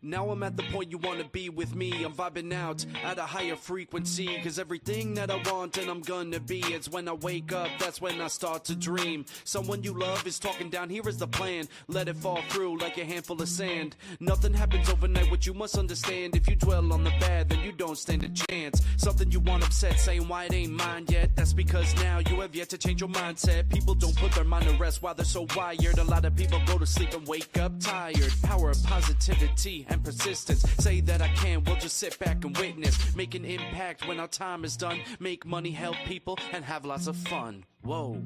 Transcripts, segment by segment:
Now I'm at the point you wanna be with me. I'm vibing out at a higher frequency, cause everything that I want and I'm gonna be, it's when I wake up, that's when I start to dream. Someone you love is talking down, here is the plan. Let it fall through like a handful of sand. Nothing happens overnight, what you must understand. If you dwell on the bad, then you don't stand a chance. Something you want upset, saying why it ain't mine yet. That's because now you have yet to change your mindset. People don't put their mind to rest while they're so wired. A lot of people go to sleep and wake up tired. Power of positivity and persistence. Say that I can, we'll just sit back and witness. Make an impact when our time is done. Make money, help people, and have lots of fun. Whoa.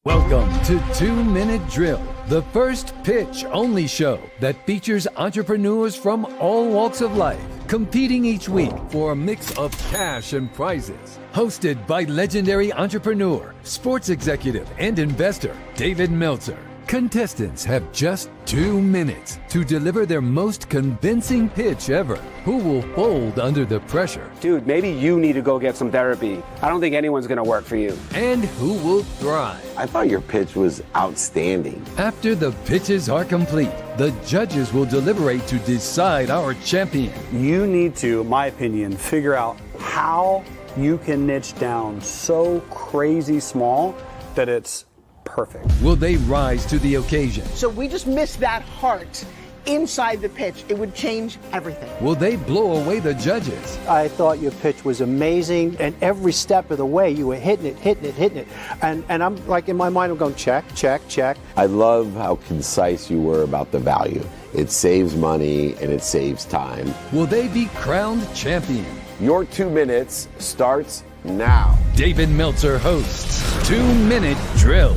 Welcome to 2 Minute Drill, the first pitch-only show that features entrepreneurs from all walks of life, competing each week for a mix of cash and prizes. Hosted by legendary entrepreneur, sports executive, and investor, David Meltzer. Contestants have just 2 minutes to deliver their most convincing pitch ever. Who will fold under the pressure? Dude, maybe you need to go get some therapy. I don't think anyone's gonna work for you. And who will thrive? I thought your pitch was outstanding. After the pitches are complete, the judges will deliberate to decide our champion. You need to, in my opinion, figure out how you can niche down so crazy small that it's perfect. Will they rise to the occasion? So we just missed that heart inside the pitch. It would change everything. Will they blow away the judges? I thought your pitch was amazing, and every step of the way you were hitting it. And I'm like, in my mind, I'm going check, check, check. I love how concise you were about the value. It saves money and it saves time. Will they be crowned champion? Your 2 minutes starts now. David Meltzer hosts 2 Minute Drill.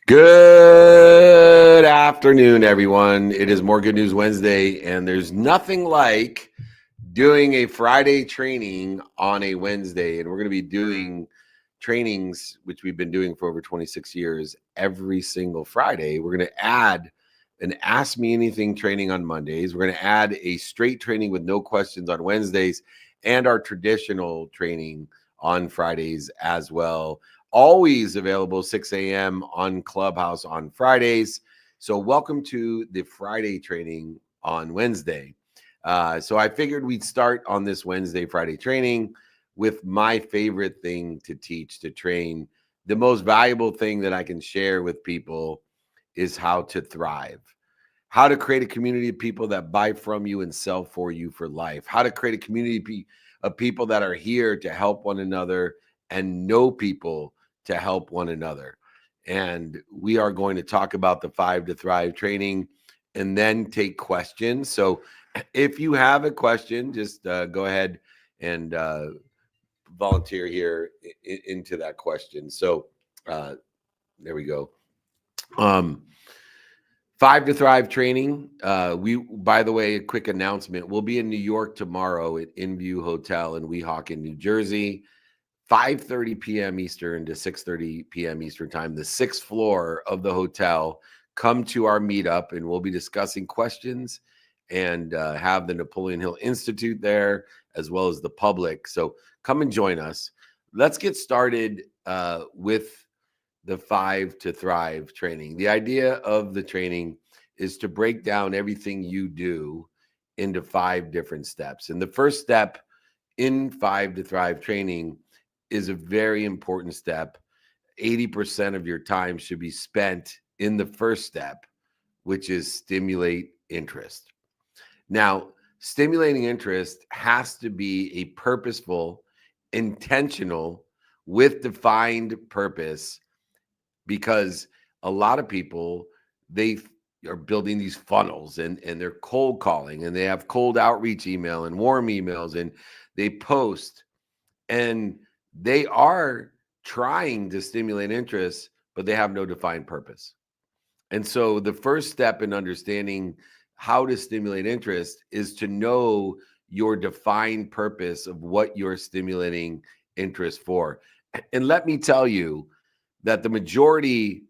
Good afternoon, everyone. It is More Good News Wednesday, and there's nothing like doing a Friday training on a Wednesday. And we're going to be doing trainings, which we've been doing for over 26 years, every single Friday. We're going to add an Ask Me Anything training on Mondays. We're going to add a straight training with no questions on Wednesdays, and our traditional training on Fridays as well. Always available 6 a.m. on Clubhouse on Fridays. So welcome to the Friday training on Wednesday. So I figured we'd start on this Wednesday, Friday training with my favorite thing to teach, to train. The most valuable thing that I can share with people is how to thrive, how to create a community of people that buy from you and sell for you for life, how to create a community of people that are here to help one another and know people to help one another. And we are going to talk about the 5 to Thrive training and then take questions. So if you have a question, just go ahead and volunteer here into that question. So there we go. 5 to Thrive training. By the way, a quick announcement. We'll be in New York tomorrow at InView Hotel in Weehawken, New Jersey. 5:30 p.m. Eastern to 6:30 p.m. Eastern time, the 6th floor of the hotel. Come to our meetup, and we'll be discussing questions and have the Napoleon Hill Institute there, as well as the public. So come and join us. Let's get started with the 5 to Thrive training. The idea of the training is to break down everything you do into 5 different steps. And the first step in 5 to Thrive training is a very important step. 80% of your time should be spent in the first step, which is stimulate interest. Now, stimulating interest has to be a purposeful, intentional, with defined purpose, because a lot of people, they are building these funnels and they're cold calling, and they have cold outreach email and warm emails, and they post, and they are trying to stimulate interest, but they have no defined purpose. And so the first step in understanding how to stimulate interest is to know your defined purpose of what you're stimulating interest for. And let me tell you that the majority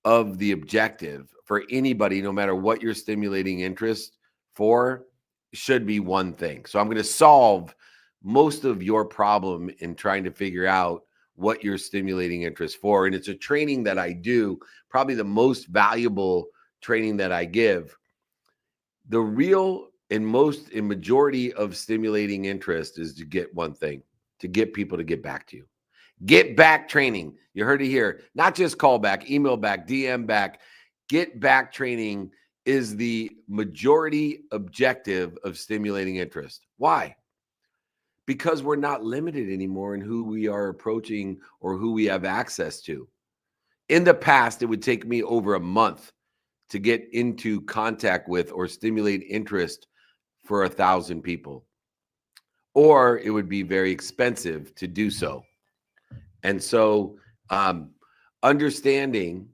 of the objective for anybody, no matter what you're stimulating interest for, should be one thing. So I'm going to solve most of your problem in trying to figure out what you're stimulating interest for. And it's a training that I do, probably the most valuable training that I give. The real and majority of stimulating interest is to get one thing, to get people to get back to you. Get back training. You heard it here. Not just call back, email back, DM back. Get back training is the majority objective of stimulating interest. Why? Because we're not limited anymore in who we are approaching or who we have access to. In the past, it would take me over a month to get into contact with or stimulate interest for 1,000 people. Or it would be very expensive to do so. And so understanding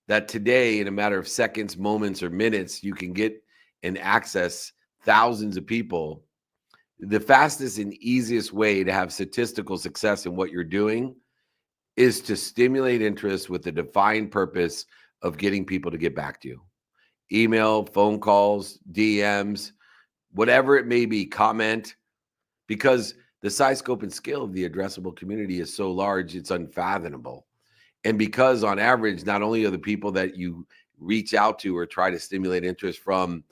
that today, in a matter of seconds, moments, or minutes, you can get and access thousands of people. The fastest and easiest way to have statistical success in what you're doing is to stimulate interest with the defined purpose of getting people to get back to you. Email, phone calls, DMs, whatever it may be, comment, because the size, scope, and scale of the addressable community is so large, it's unfathomable. And because on average, not only are the people that you reach out to or try to stimulate interest from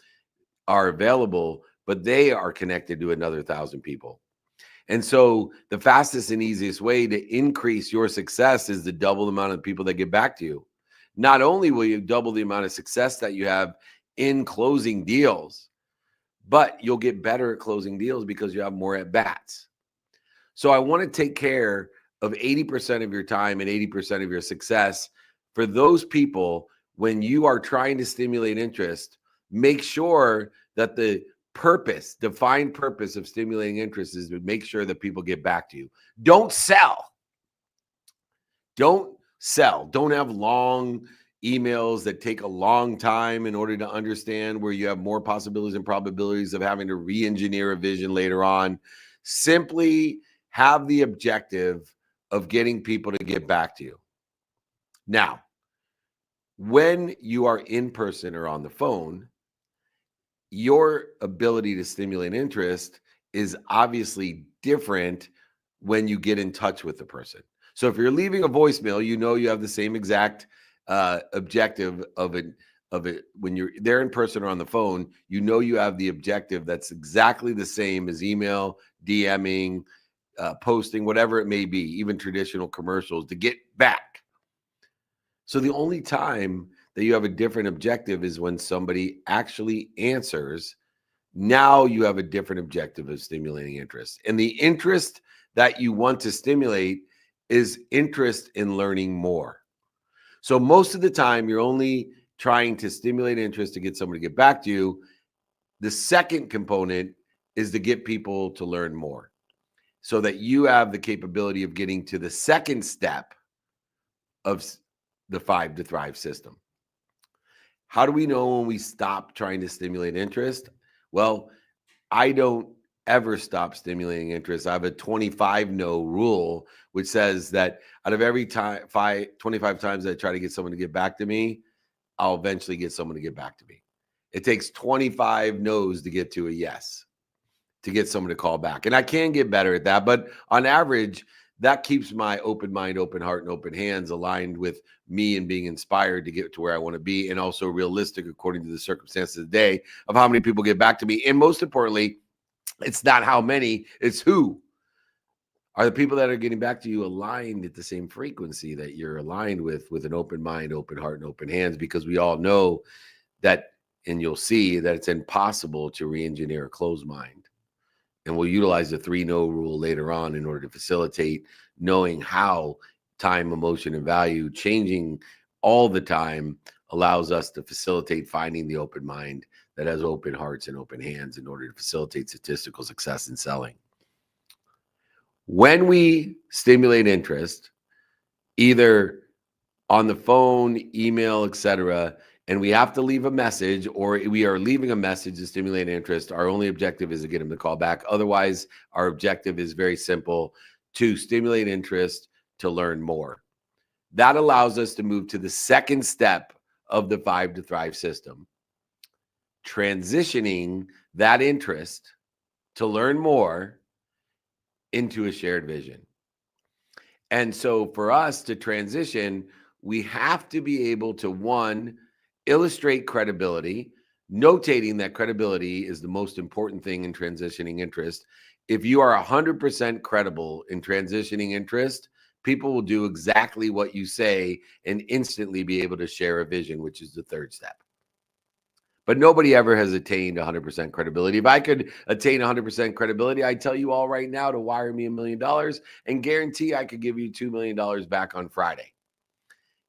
are available, but they are connected to another 1,000 people. And so the fastest and easiest way to increase your success is to double the amount of people that get back to you. Not only will you double the amount of success that you have in closing deals, but you'll get better at closing deals because you have more at bats. So I want to take care of 80% of your time and 80% of your success. For those people, when you are trying to stimulate interest, make sure that the purpose, defined purpose of stimulating interest is to make sure that people get back to you. Don't sell. Don't sell. Don't have long emails that take a long time in order to understand, where you have more possibilities and probabilities of having to re-engineer a vision later on. Simply have the objective of getting people to get back to you. Now, when you are in person or on the phone, your ability to stimulate interest is obviously different when you get in touch with the person. So if you're leaving a voicemail, you know you have the same exact objective of it. When you're there in person or on the phone, you know you have the objective that's exactly the same as email, DMing, posting, whatever it may be, even traditional commercials, to get back. So the only time that you have a different objective is when somebody actually answers. Now you have a different objective of stimulating interest. And the interest that you want to stimulate is interest in learning more. So most of the time, you're only trying to stimulate interest to get somebody to get back to you. The second component is to get people to learn more, so that you have the capability of getting to the second step of the 5 to Thrive system. How do we know when we stop trying to stimulate interest? Well, I don't ever stop stimulating interest. I have a 25-no rule, which says that out of every 25 times I try to get someone to get back to me, I'll eventually get someone to get back to me. It takes 25 no's to get to a yes, to get someone to call back. And I can get better at that, but on average, that keeps my open mind, open heart, and open hands aligned with me and being inspired to get to where I want to be, and also realistic according to the circumstances of the day of how many people get back to me. And most importantly, it's not how many, it's who. Are the people that are getting back to you aligned at the same frequency that you're aligned with an open mind, open heart, and open hands? Because we all know that, and you'll see that it's impossible to re-engineer a closed mind. And we'll utilize the 3-no rule later on in order to facilitate knowing how time, emotion, and value changing all the time allows us to facilitate finding the open mind that has open hearts and open hands in order to facilitate statistical success in selling. When we stimulate interest, either on the phone, email, etc., and we have to leave a message, or we are leaving a message to stimulate interest, our only objective is to get them to call back. Otherwise, our objective is very simple: to stimulate interest, to learn more. That allows us to move to the second step of the 5 to Thrive system, transitioning that interest to learn more into a shared vision. And so for us to transition, we have to be able to, one, illustrate credibility, notating that credibility is the most important thing in transitioning interest. If you are 100% credible in transitioning interest, people will do exactly what you say and instantly be able to share a vision, which is the third step. But nobody ever has attained 100% credibility. If I could attain 100% credibility, I tell you all right now to wire me $1 million and guarantee I could give you $2 million back on Friday.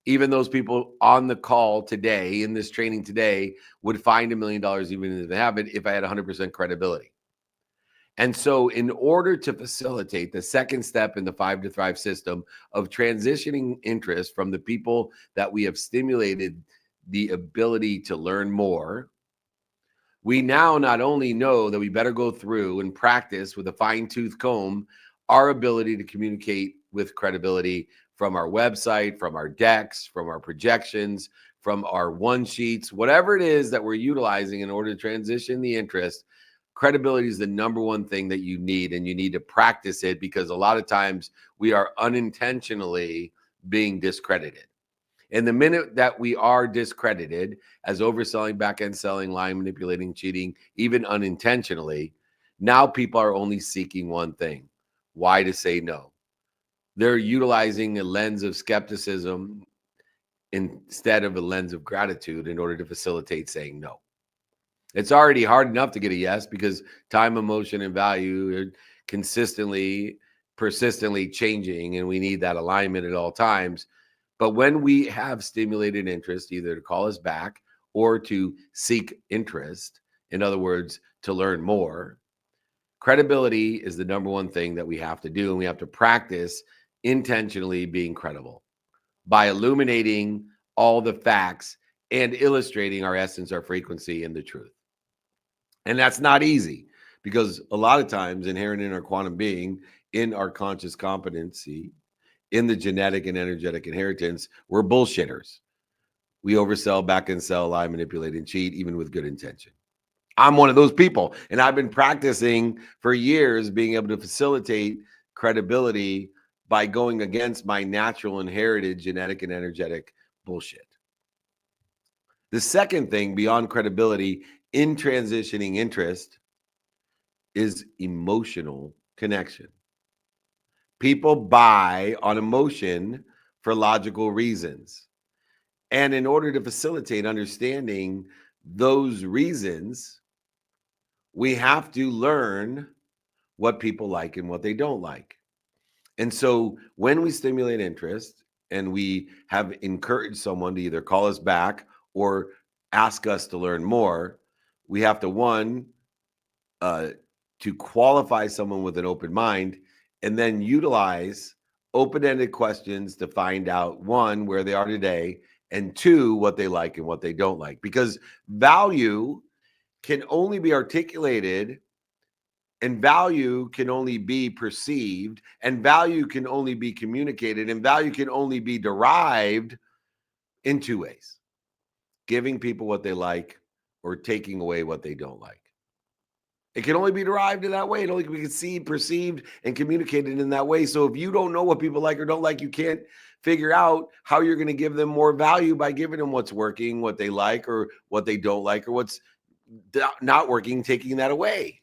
Even those people on the call today, in this training today, would find $1 million even if they have it, if I had 100% credibility. And so in order to facilitate the second step in the 5 to Thrive system of transitioning interest from the people that we have stimulated the ability to learn more, we now not only know that we better go through and practice with a fine-tooth comb our ability to communicate with credibility from our website, from our decks, from our projections, from our one sheets, whatever it is that we're utilizing in order to transition the interest. Credibility is the number one thing that you need, and you need to practice it, because a lot of times we are unintentionally being discredited. And the minute that we are discredited as overselling, back-end selling, lying, manipulating, cheating, even unintentionally, now people are only seeking one thing: why to say no. They're utilizing a lens of skepticism instead of a lens of gratitude in order to facilitate saying no. It's already hard enough to get a yes, because time, emotion, and value are consistently, persistently changing, and we need that alignment at all times. But when we have stimulated interest, either to call us back or to seek interest, in other words, to learn more, credibility is the number one thing that we have to do. And we have to practice intentionally being credible by illuminating all the facts and illustrating our essence, our frequency, and the truth. And that's not easy, because a lot of times inherent in our quantum being, in our conscious competency, in the genetic and energetic inheritance, we're bullshitters. We oversell, back and sell, lie, manipulate, and cheat, even with good intention. I'm one of those people, and I've been practicing for years being able to facilitate credibility by going against my natural inherited genetic and energetic bullshit. The second thing beyond credibility in transitioning interest is emotional connection. People buy on emotion for logical reasons. And in order to facilitate understanding those reasons, we have to learn what people like and what they don't like. And so when we stimulate interest and we have encouraged someone to either call us back or ask us to learn more, we have to, one, to qualify someone with an open mind, and then utilize open-ended questions to find out, one, where they are today, and two, what they like and what they don't like. Because value can only be articulated, and value can only be perceived, and value can only be communicated, and value can only be derived in two ways: giving people what they like or taking away what they don't like. It can only be derived in that way. It only can be conceived, perceived, and communicated in that way. So if you don't know what people like or don't like, you can't figure out how you're going to give them more value by giving them what's working, what they like, or what they don't like, or what's not working, taking that away.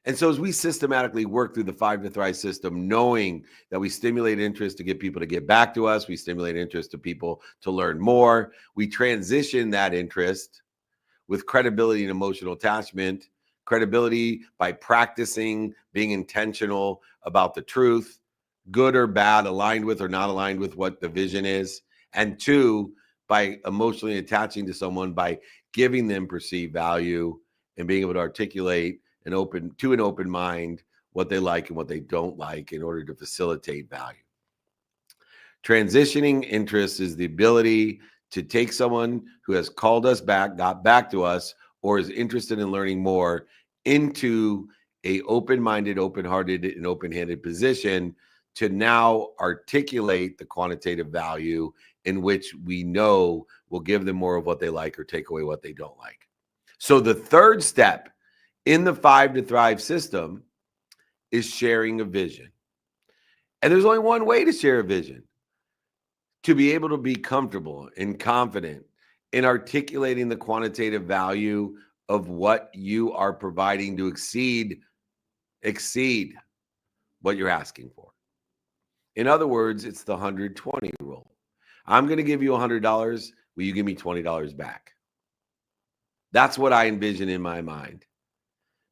And so as we systematically work through the 5 to Thrive system, knowing that we stimulate interest to get people to get back to us, we stimulate interest to people to learn more, we transition that interest with credibility and emotional attachment, credibility by practicing being intentional about the truth, good or bad, aligned with or not aligned with what the vision is, and 2, by emotionally attaching to someone by giving them perceived value and being able to articulate an open mind what they like and what they don't like in order to facilitate value. Transitioning interest is the ability to take someone who has called us back, got back to us, or is interested in learning more into a open-minded, open-hearted, and open-handed position to now articulate the quantitative value in which we know will give them more of what they like or take away what they don't like. So the third step in the 5 to Thrive system is sharing a vision. And there's only one way to share a vision: to be able to be comfortable and confident in articulating the quantitative value of what you are providing to exceed what you're asking for. In other words, it's the 120 rule. I'm going to give you $100. Will you give me $20 back? That's what I envision in my mind.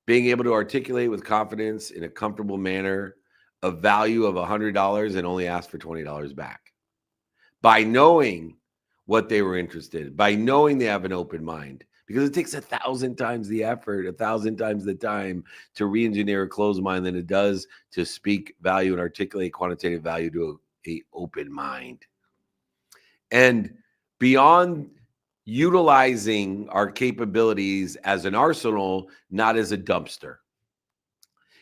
Being able to articulate with confidence in a comfortable manner a value of $100 and only ask for $20 back. By knowing what they were interested in, by knowing they have an open mind, because it takes 1,000 times the effort, 1,000 times the time to re-engineer a closed mind than it does to speak value and articulate quantitative value to an open mind. And beyond utilizing our capabilities as an arsenal, not as a dumpster.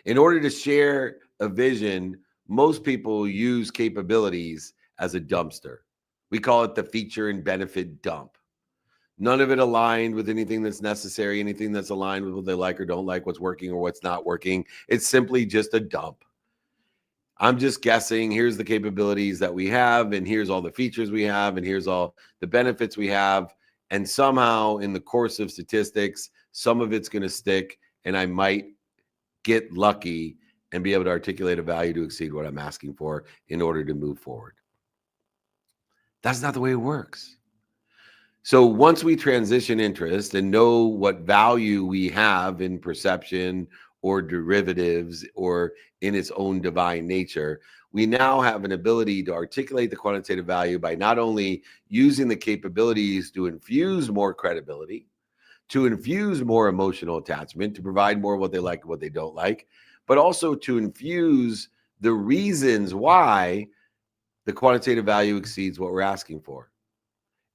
In order to share a vision, most people use capabilities as a dumpster. We call it the feature and benefit dump. None of it aligned with anything that's necessary, anything that's aligned with what they like or don't like, what's working or what's not working. It's simply just a dump. I'm just guessing, here's the capabilities that we have, and here's all the features we have, and here's all the benefits we have. And somehow in the course of statistics, some of it's going to stick, and I might get lucky and be able to articulate a value to exceed what I'm asking for in order to move forward. That's not the way it works. So once we transition interest and know what value we have in perception or derivatives or in its own divine nature, we now have an ability to articulate the quantitative value by not only using the capabilities to infuse more credibility, to infuse more emotional attachment, to provide more of what they like and what they don't like, but also to infuse the reasons why the quantitative value exceeds what we're asking for.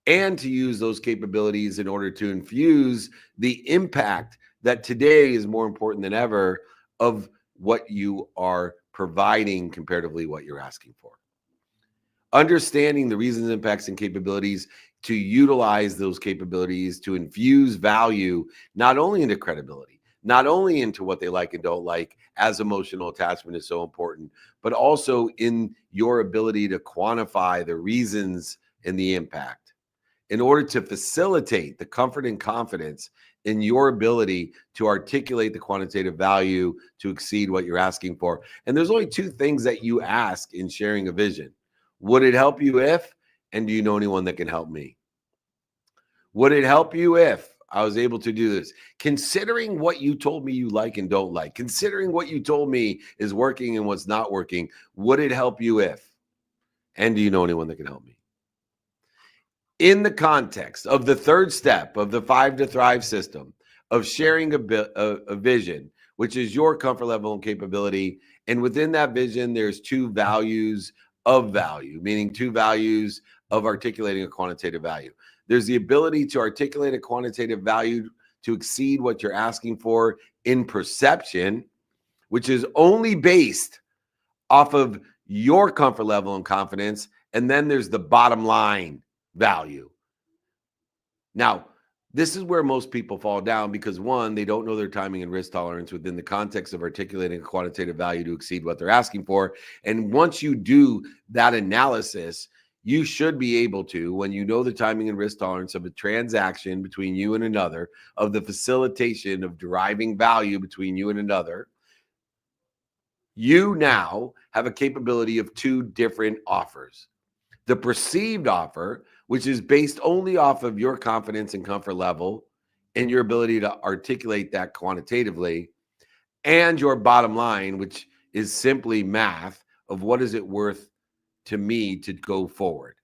And to use those capabilities in order to infuse the impact that today is more important than ever of what you are providing comparatively what you're asking for. Understanding the reasons, impacts, and capabilities to utilize those capabilities to infuse value not only into credibility, not only into what they like and don't like, as emotional attachment is so important, but also in your ability to quantify the reasons and the impact in order to facilitate the comfort and confidence in your ability to articulate the quantitative value to exceed what you're asking for. And there's only two things that you ask in sharing a vision. Would it help you if, and do you know anyone that can help me? Would it help you if I was able to do this? Considering what you told me you like and don't like, considering what you told me is working and what's not working, would it help you if, and do you know anyone that can help me? In the context of the third step of the 5 to Thrive system of sharing a vision, which is your comfort level and capability, and within that vision, there's two values of value, meaning two values of articulating a quantitative value. There's the ability to articulate a quantitative value to exceed what you're asking for in perception, which is only based off of your comfort level and confidence. And then there's the bottom line value. Now, this is where most people fall down because, one, they don't know their timing and risk tolerance within the context of articulating a quantitative value to exceed what they're asking for. And once you do that analysis, you should be able to, when you know the timing and risk tolerance of a transaction between you and another, of the facilitation of deriving value between you and another, you now have a capability of two different offers. The perceived offer, which is based only off of your confidence and comfort level and your ability to articulate that quantitatively, and your bottom line, which is simply math of what is it worth to me to go forward.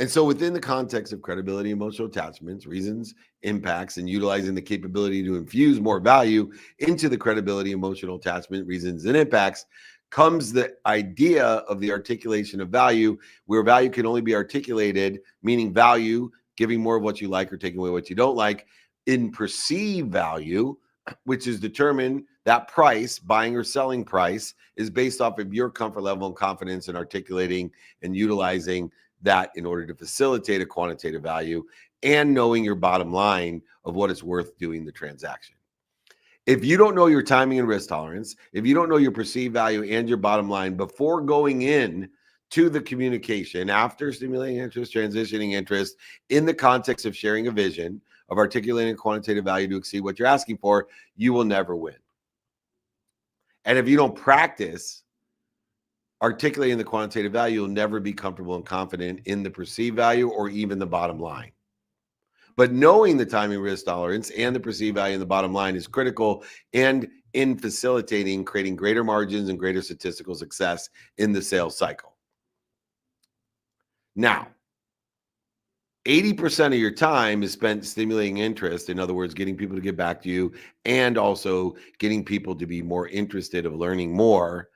And so within the context of credibility, emotional attachments, reasons, impacts, and utilizing the capability to infuse more value into the credibility, emotional attachment, reasons, and impacts, comes the idea of the articulation of value, where value can only be articulated, meaning value, giving more of what you like or taking away what you don't like, in perceived value, which is determined, that price, buying or selling price, is based off of your comfort level and confidence in articulating and utilizing that in order to facilitate a quantitative value and knowing your bottom line of what it's worth doing the transaction. If you don't know your timing and risk tolerance, if you don't know your perceived value and your bottom line before going in to the communication, after stimulating interest, transitioning interest, in the context of sharing a vision, of articulating quantitative value to exceed what you're asking for, you will never win. And if you don't practice articulating the quantitative value, you'll never be comfortable and confident in the perceived value or even the bottom line. But knowing the timing, risk tolerance, and the perceived value and the bottom line is critical and in facilitating creating greater margins and greater statistical success in the sales cycle. Now, 80% of your time is spent stimulating interest. In other words, getting people to get back to you and also getting people to be more interested of learning more.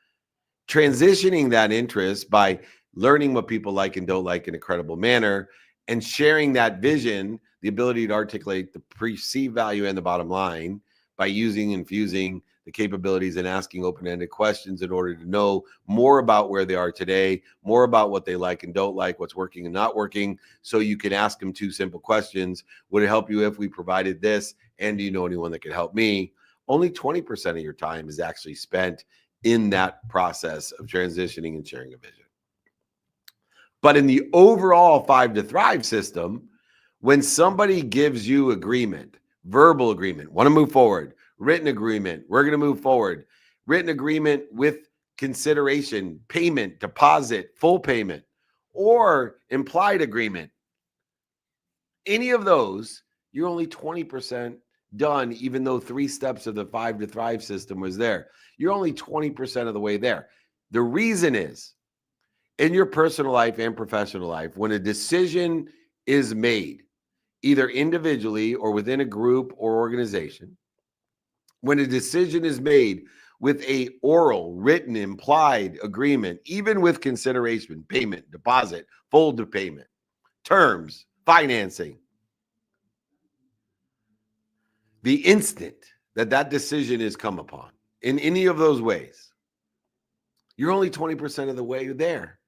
Transitioning that interest by learning what people like and don't like in a credible manner and sharing that vision, the ability to articulate the perceived value and the bottom line by infusing the capabilities and asking open-ended questions in order to know more about where they are today, more about what they like and don't like, what's working and not working, so you can ask them two simple questions. Would it help you if we provided this? And do you know anyone that could help me? Only 20% of your time is actually spent in that process of transitioning and sharing a vision. But in the overall 5 to Thrive system, when somebody gives you agreement, verbal agreement, want to move forward, written agreement, we're going to move forward, written agreement with consideration, payment, deposit, full payment, or implied agreement, any of those, you're only 20% done, even though 3 steps of the 5 to Thrive system was there. You're only 20% of the way there. The reason is, in your personal life and professional life, when a decision is made, either individually or within a group or organization, when a decision is made with a oral, written, implied agreement, even with consideration, payment, deposit, full to payment, terms, financing, the instant that that decision is come upon in any of those ways, you're only 20% of the way there,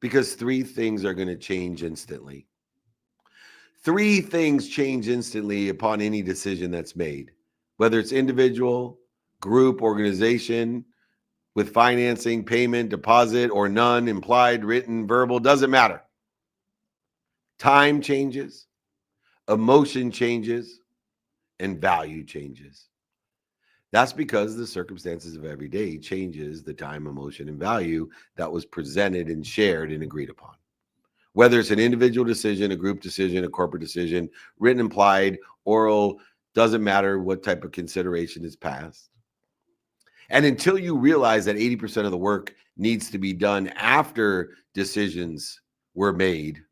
because 3 things are going to change instantly. 3 things change instantly upon any decision that's made, whether it's individual, group, organization, with financing, payment, deposit, or none, implied, written, verbal, doesn't matter. Time changes, emotion changes, and value changes. That's because the circumstances of every day changes the time, emotion, and value that was presented and shared and agreed upon. Whether it's an individual decision, a group decision, a corporate decision, written, implied, oral, doesn't matter what type of consideration is passed. And until you realize that 80% of the work needs to be done after decisions were made,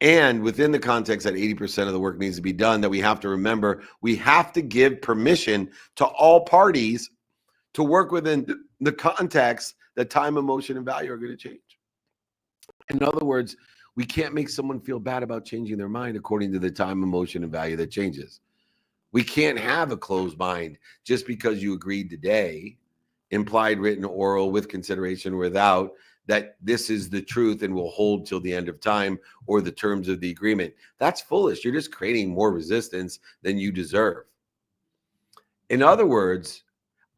and within the context that 80% of the work needs to be done, that we have to remember, we have to give permission to all parties to work within the context that time, emotion, and value are going to change. In other words, we can't make someone feel bad about changing their mind according to the time, emotion, and value that changes. We can't have a closed mind just because you agreed today, implied, written, oral, with consideration, without, that this is the truth and will hold till the end of time or the terms of the agreement. That's foolish. You're just creating more resistance than you deserve. In other words,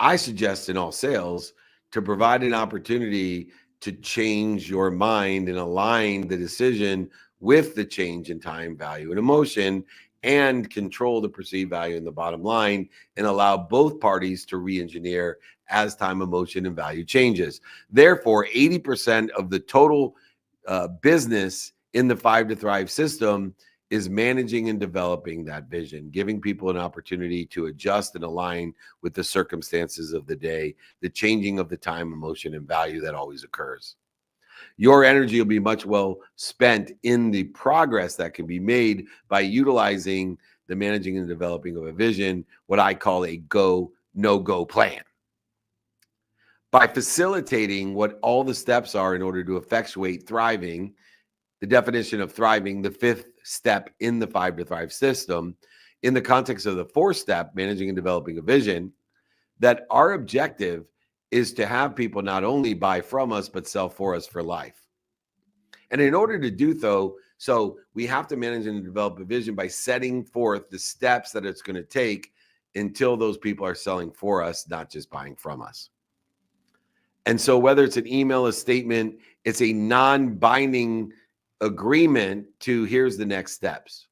I suggest in all sales to provide an opportunity to change your mind and align the decision with the change in time, value, and emotion, and control the perceived value in the bottom line and allow both parties to re-engineer as time, emotion, and value changes. Therefore, 80% of the total business in the 5 to Thrive system is managing and developing that vision, giving people an opportunity to adjust and align with the circumstances of the day, the changing of the time, emotion, and value that always occurs. Your energy will be much well spent in the progress that can be made by utilizing the managing and developing of a vision, what I call a go, no-go plan. By facilitating what all the steps are in order to effectuate thriving, the definition of thriving, the 5th step in the 5 to Thrive system, in the context of the 4th step, managing and developing a vision, that our objective is to have people not only buy from us, but sell for us for life. And in order to do so we have to manage and develop a vision by setting forth the steps that it's going to take until those people are selling for us, not just buying from us. And so whether it's an email, a statement, it's a non-binding agreement to here's the next steps.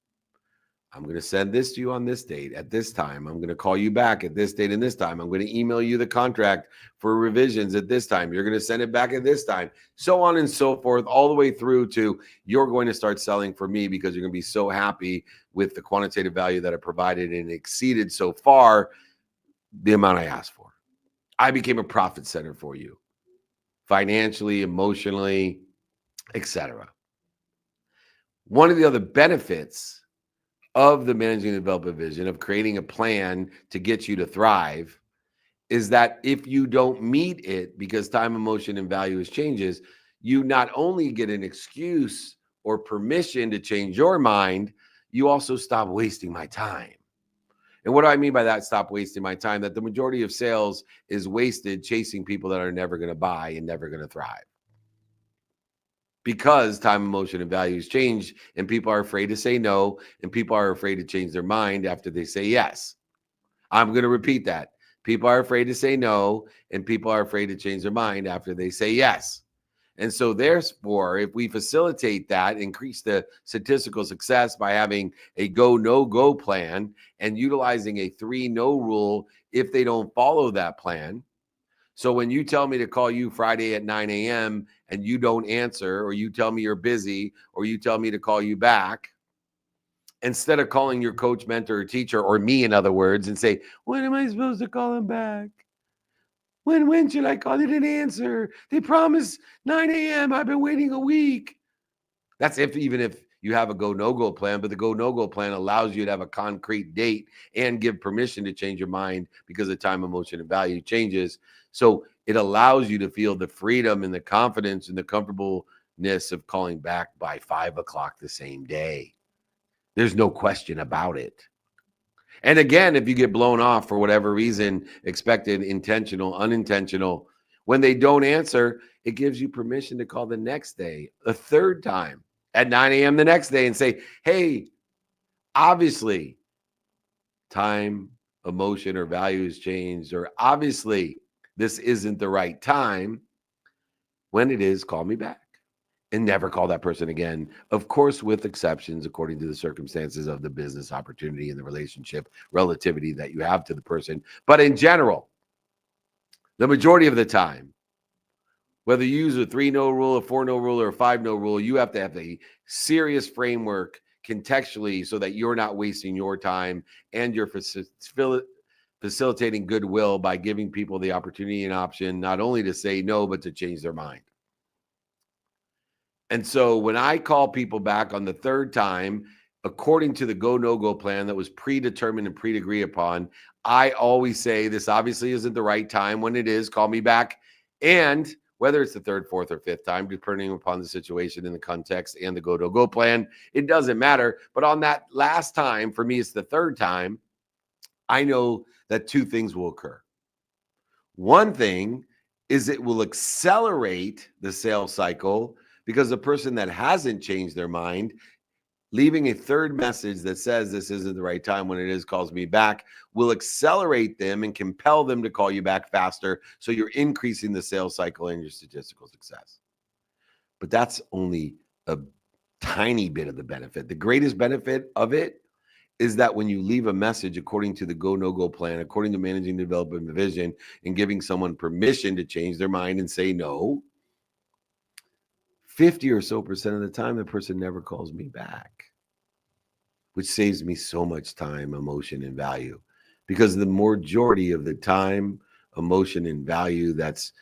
I'm going to send this to you on this date at this time. I'm going to call you back at this date and this time. I'm going to email you the contract for revisions at this time. You're going to send it back at this time, so on and so forth, all the way through to you're going to start selling for me because you're going to be so happy with the quantitative value that I provided and exceeded so far the amount I asked for. I became a profit center for you, financially, emotionally, etc. One of the other benefits of the managing and development vision, of creating a plan to get you to thrive, is that if you don't meet it because time, emotion, and value changes, you not only get an excuse or permission to change your mind, you also stop wasting my time. And what do I mean by that, stop wasting my time? That the majority of sales is wasted chasing people that are never going to buy and never going to thrive. Because time, emotion, and values change, and people are afraid to say no, and people are afraid to change their mind after they say yes. I'm going to repeat that. People are afraid to say no, and people are afraid to change their mind after they say yes. And so therefore, if we facilitate that, increase the statistical success by having a go, no go plan and utilizing a 3-no rule if they don't follow that plan. So when you tell me to call you Friday at 9 a.m. and you don't answer, or you tell me you're busy, or you tell me to call you back, instead of calling your coach, mentor, or teacher, or me, in other words, and say, when am I supposed to call him back? When should I call? They didn't answer. They promised 9 a.m. I've been waiting a week. That's even if you have a go, no-go plan, but the go, no-go plan allows you to have a concrete date and give permission to change your mind because of time, emotion, and value changes. So it allows you to feel the freedom and the confidence and the comfortableness of calling back by 5 o'clock the same day. There's no question about it. And again, if you get blown off for whatever reason, expected, intentional, unintentional, when they don't answer, it gives you permission to call the next day, a third time at 9 a.m. the next day and say, hey, obviously time, emotion, or values changed, or obviously this isn't the right time. When it is, call me back. And never call that person again. Of course, with exceptions, according to the circumstances of the business opportunity and the relationship relativity that you have to the person. But in general, the majority of the time, whether you use a 3-no rule, a 4-no rule, or a 5-no rule, you have to have a serious framework contextually so that you're not wasting your time and you're facilitating goodwill by giving people the opportunity and option not only to say no, but to change their mind. And so when I call people back on the third time, according to the go, no-go plan that was predetermined and pre-agreed upon, I always say this obviously isn't the right time. When it is, call me back. And whether it's the third, fourth, or fifth time, depending upon the situation and the context and the go, no-go plan, it doesn't matter. But on that last time, for me, it's the third time, I know that 2 things will occur. One thing is it will accelerate the sales cycle, because the person that hasn't changed their mind, leaving a third message that says this isn't the right time, when it is, calls me back, will accelerate them and compel them to call you back faster. So you're increasing the sales cycle and your statistical success. But that's only a tiny bit of the benefit. The greatest benefit of it is that when you leave a message according to the go, no go plan, according to managing the development of vision, and giving someone permission to change their mind and say no, 50% or so of the time, the person never calls me back, which saves me so much time, emotion, and value. Because the majority of the time, emotion, and value that's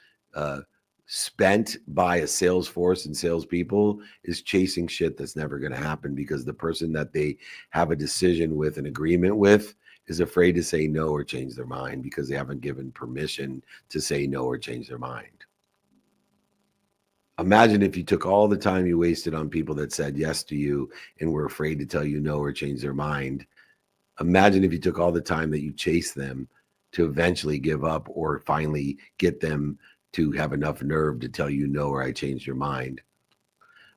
spent by a sales force and salespeople is chasing shit that's never going to happen, because the person that they have a decision with, an agreement with, is afraid to say no or change their mind because they haven't given permission to say no or change their mind. Imagine if you took all the time you wasted on people that said yes to you and were afraid to tell you no or change their mind. Imagine if you took all the time that you chased them to eventually give up or finally get them to have enough nerve to tell you no or I changed your mind.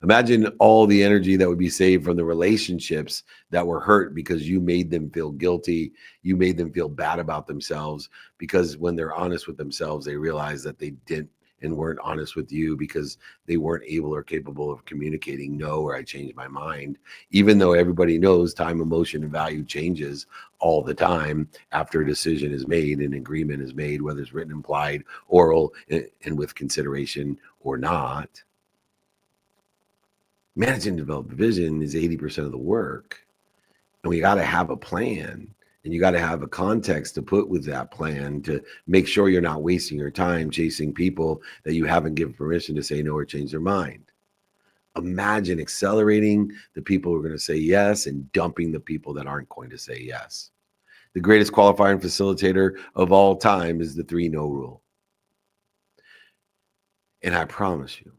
Imagine all the energy that would be saved from the relationships that were hurt because you made them feel guilty. You made them feel bad about themselves, because when they're honest with themselves, they realize that they didn't and weren't honest with you because they weren't able or capable of communicating no or I changed my mind, even though everybody knows time, emotion, and value changes all the time after a decision is made, an agreement is made, whether it's written, implied, oral, and with consideration or not. Managing and develop vision is 80% of the work. And we got to have a plan. And you got to have a context to put with that plan to make sure you're not wasting your time chasing people that you haven't given permission to say no or change their mind. Imagine accelerating the people who are going to say yes and dumping the people that aren't going to say yes. The greatest qualifier and facilitator of all time is the 3-no rule. And I promise you,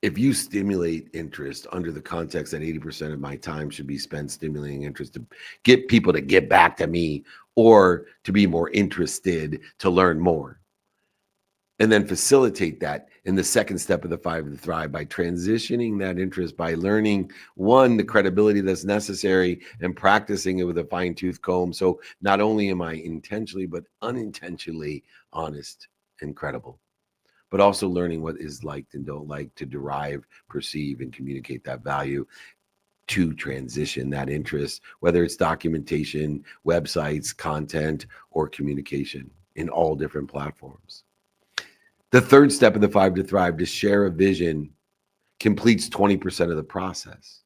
if you stimulate interest under the context that 80% of my time should be spent stimulating interest to get people to get back to me or to be more interested to learn more, and then facilitate that in the second step of the 5 to Thrive by transitioning that interest, by learning, one, the credibility that's necessary and practicing it with a fine-tooth comb. So not only am I intentionally, but unintentionally honest and credible, but also learning what is liked and don't like to derive, perceive, and communicate that value to transition that interest, whether it's documentation, websites, content, or communication in all different platforms. The third step of the 5 to Thrive, to share a vision, completes 20% of the process.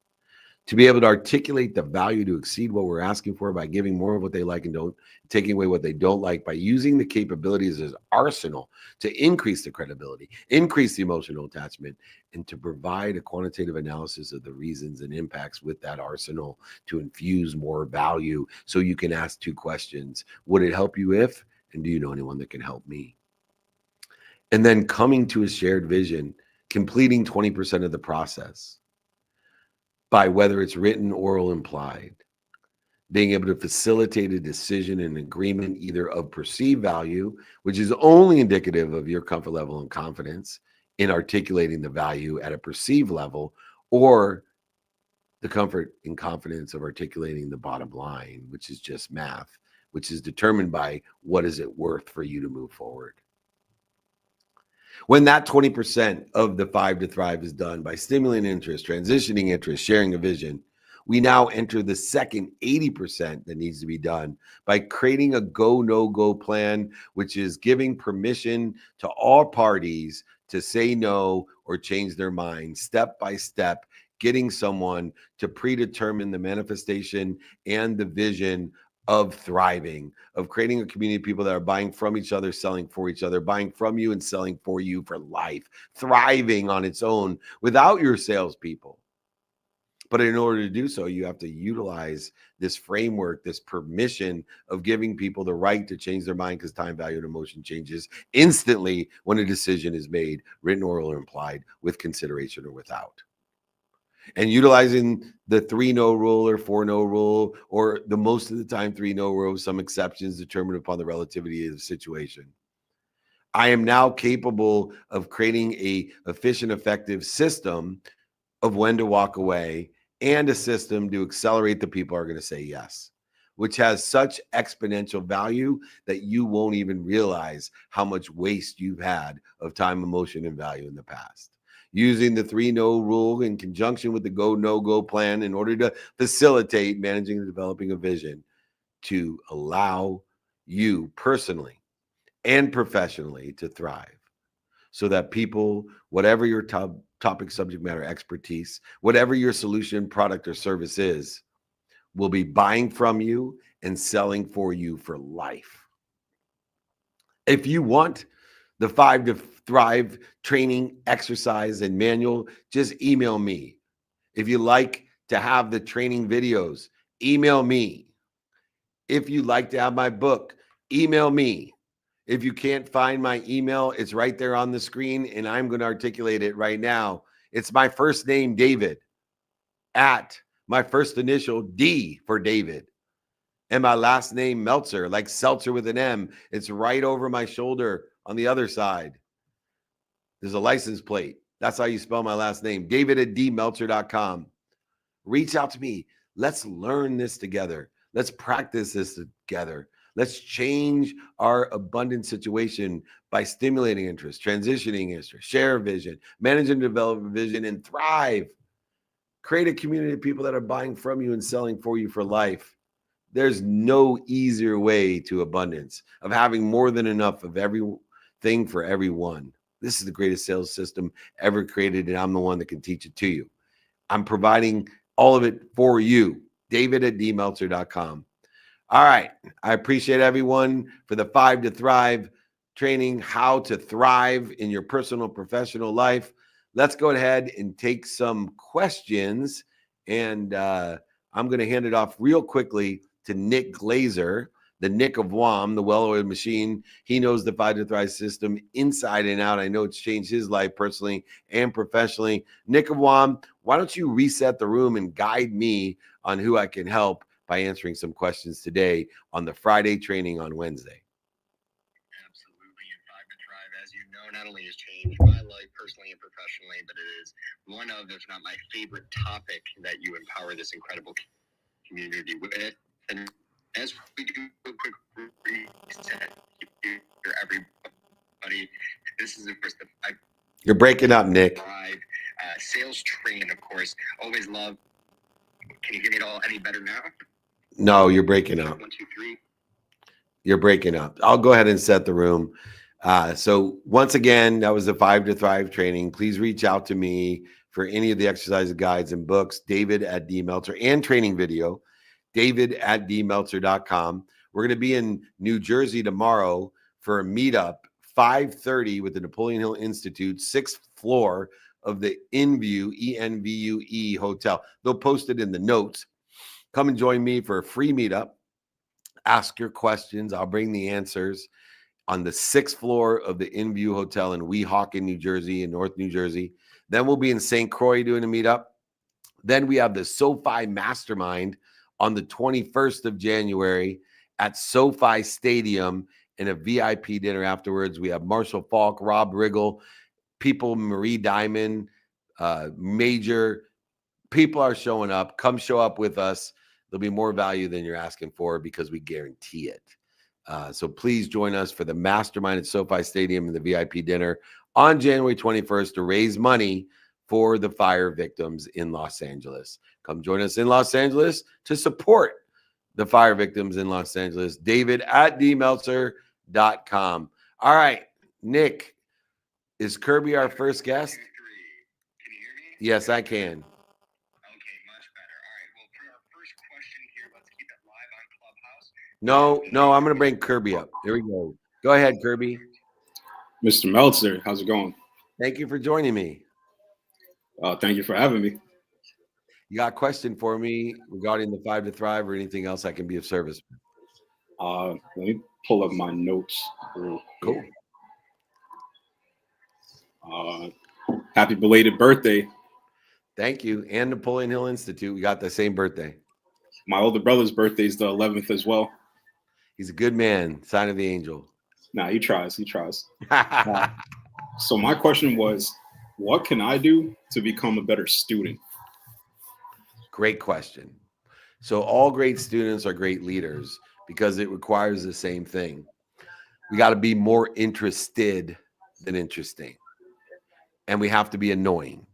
To be able to articulate the value to exceed what we're asking for by giving more of what they like and don't, taking away what they don't like, by using the capabilities as arsenal to increase the credibility, increase the emotional attachment, and to provide a quantitative analysis of the reasons and impacts with that arsenal to infuse more value. So you can ask 2 questions. Would it help you if? And do you know anyone that can help me? And then coming to a shared vision, completing 20% of the process by whether it's written, oral, implied, being able to facilitate a decision and agreement either of perceived value, which is only indicative of your comfort level and confidence in articulating the value at a perceived level, or the comfort and confidence of articulating the bottom line, which is just math, which is determined by what is it worth for you to move forward. When that 20% of the 5 to Thrive is done by stimulating interest, transitioning interest, sharing a vision, we now enter the second 80% that needs to be done by creating a go, no go plan, which is giving permission to all parties to say no or change their mind step by step, getting someone to predetermine the manifestation and the vision of thriving, of creating a community of people that are buying from each other, selling for each other, buying from you and selling for you for life, thriving on its own without your salespeople. But in order to do so, you have to utilize this framework, this permission of giving people the right to change their mind, because time, value, and emotion changes instantly when a decision is made, written, oral, or implied, with consideration or without. And utilizing the 3-no rule or 4-no rule, or the most of the time 3-no rule, some exceptions determined upon the relativity of the situation. I am now capable of creating a efficient, effective system of when to walk away, and a system to accelerate the people who are going to say yes, which has such exponential value that you won't even realize how much waste you've had of time, emotion, and value in the past. using the 3-No rule in conjunction with the Go No Go plan in order to facilitate managing and developing a vision to allow you personally and professionally to thrive, so that people, whatever your topic, subject matter expertise, whatever your solution, product, or service is, will be buying from you and selling for you for life. If you want the 5 to Thrive training, exercise, and manual, just email me. If you like to have the training videos, email me. If you'd like to have my book, email me. If you can't find my email, it's right there on the screen, and I'm going to articulate it right now. It's my first name, David, at my first initial D for David, and my last name, Meltzer, like seltzer with an M. It's right over my shoulder on the other side. There's a license plate. That's how you spell my last name, david@dmeltzer.com. Reach out to me. Let's learn this together. Let's practice this together. Let's change our abundant situation by stimulating interest, transitioning interest, share vision, manage and develop vision, and thrive. Create a community of people that are buying from you and selling for you for life. There's no easier way to abundance, of having more than enough of everything for everyone. This is the greatest sales system ever created, and I'm the one that can teach it to you. I'm providing all of it for you. David@dmeltzer.com. All right. I appreciate everyone for the 5 to Thrive training, how to thrive in your personal and professional life. Let's go ahead and take some questions. And I'm going to hand it off real quickly to Nick Glazer, the Nick of WOM, the well-oiled machine. He knows the 5 to Thrive system inside and out. I know it's changed his life personally and professionally. Nick of WOM, why don't you reset the room and guide me on who I can help by answering some questions today on the Friday training on Wednesday. Absolutely. And 5 to Thrive, as you know, not only has changed my life personally and professionally, but it is one of, if not my favorite topic that you empower this incredible community with. And as we do a quick reset here, everybody, this is, of course, the 5 You're breaking up, Nick. Thrive sales training, of course. Always love. Can you hear me at all any better now? No, you're breaking up. 1, 2, 3. You're breaking up. I'll go ahead and set the room. So once again, that was the 5 to Thrive training. Please reach out to me for any of the exercise guides and books, David@dmeltzer, and training video, David@dmeltzer.com. We're going to be in New Jersey tomorrow for a meetup, 5:30 with the Napoleon Hill Institute, 6th floor of the Envue, ENVUE hotel. They'll post it in the notes. Come and join me for a free meetup. Ask your questions. I'll bring the answers on the 6th floor of the Envue Hotel in Weehawken, New Jersey, in North New Jersey. Then we'll be in St. Croix doing a meetup. Then we have the SoFi Mastermind on the 21st of January at SoFi Stadium and a VIP dinner afterwards. We have Marshall Falk, Rob Riggle, people, Marie Diamond, major people are showing up. Come show up with us. There'll be more value than you're asking for because we guarantee it. So please join us for the Mastermind at SoFi Stadium and the VIP dinner on January 21st to raise money for the fire victims in Los Angeles. Come join us in Los Angeles to support the fire victims in Los Angeles. David@dmeltzer.com. All right, Nick, is Kirby our first guest? 1, 2, 3. Can you hear me? Yes, I can. Okay, much better. All right. Well, for our first question here, let's keep it live on Clubhouse. No, I'm going to bring Kirby up. Here we go. Go ahead, Kirby. Mr. Meltzer, how's it going? Thank you for joining me. Thank you for having me. You got a question for me regarding the 5 to Thrive or anything else I can be of service? Let me pull up my notes. Cool. Happy belated birthday. Thank you. And Napoleon Hill Institute. We got the same birthday. My older brother's birthday is the 11th as well. He's a good man. Sign of the angel. Nah, he tries. So my question was, what can I do to become a better student? Great question. So all great students are great leaders because it requires the same thing. We got to be more interested than interesting. and we have to be annoying.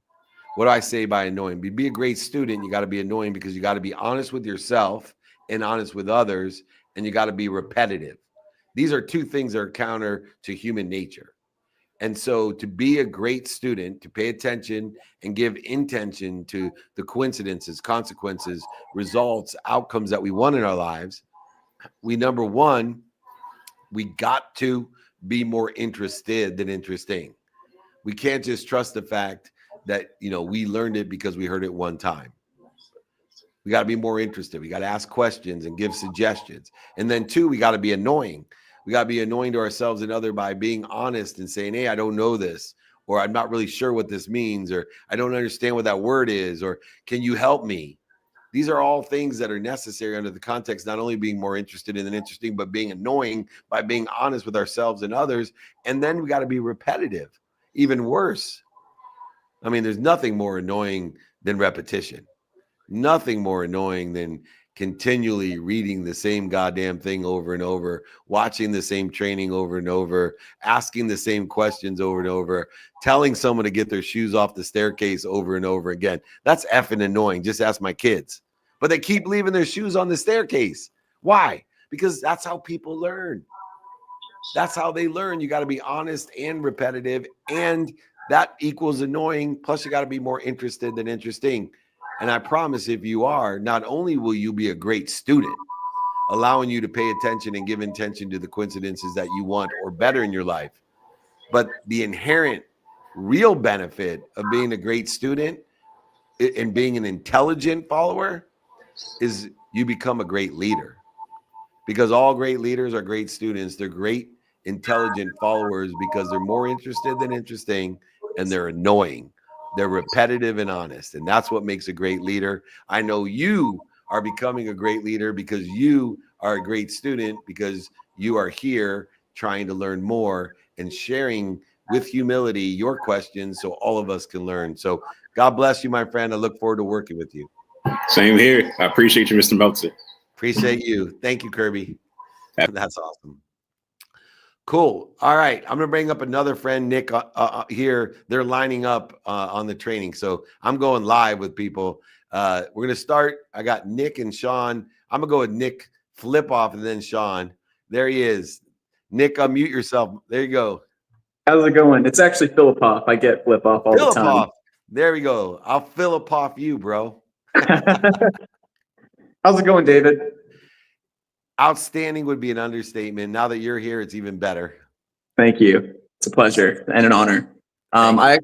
What do I say by annoying? Be a great student, you got to be annoying because you got to be honest with yourself and honest with others, and you got to be repetitive. These are two things that are counter to human nature. And so to be a great student, to pay attention and give intention to the coincidences, consequences, results, outcomes that we want in our lives, number one, we got to be more interested than interesting. We can't just trust the fact that, we learned it because we heard it one time. We got to be more interested. We got to ask questions and give suggestions. And then two, we got to be annoying. We got to be annoying to ourselves and others by being honest and saying, hey, I don't know this, or I'm not really sure what this means, or I don't understand what that word is, or can you help me? These are all things that are necessary under the context, not only being more interested than interesting, but being annoying by being honest with ourselves and others. And then we got to be repetitive, even worse. I mean, there's nothing more annoying than repetition. Nothing more annoying than continually reading the same goddamn thing over and over, watching the same training over and over, asking the same questions over and over, telling someone to get their shoes off the staircase over and over again. That's effing annoying. Just ask my kids. But they keep leaving their shoes on the staircase. Why? Because that's how people learn. That's how they learn. You got to be honest and repetitive, and that equals annoying. Plus, you got to be more interested than interesting. And I promise if you are, not only will you be a great student, allowing you to pay attention and give attention to the coincidences that you want or better in your life, but the inherent real benefit of being a great student and being an intelligent follower is you become a great leader. Because all great leaders are great students. They're great intelligent followers because they're more interested than interesting, and they're annoying. They're repetitive and honest, and that's what makes a great leader. I know you are becoming a great leader because you are a great student, because you are here trying to learn more and sharing with humility your questions so all of us can learn. So God bless you, my friend. I look forward to working with you. Same here. I appreciate you, Mr. Meltzer. Appreciate you. Thank you, Kirby. That's awesome. Cool. All right. I'm going to bring up another friend, Nick, here. They're lining up on the training. So I'm going live with people. We're going to start. I got Nick and Sean. I'm going to go with Nick, flip off, and then Sean. There he is. Nick, unmute yourself. There you go. How's it going? It's actually Philip off. I get flip off all the time. Off. There we go. I'll Philip off you, bro. How's it going, David? Outstanding would be an understatement. Now that you're here, it's even better. Thank you. It's a pleasure and an honor. I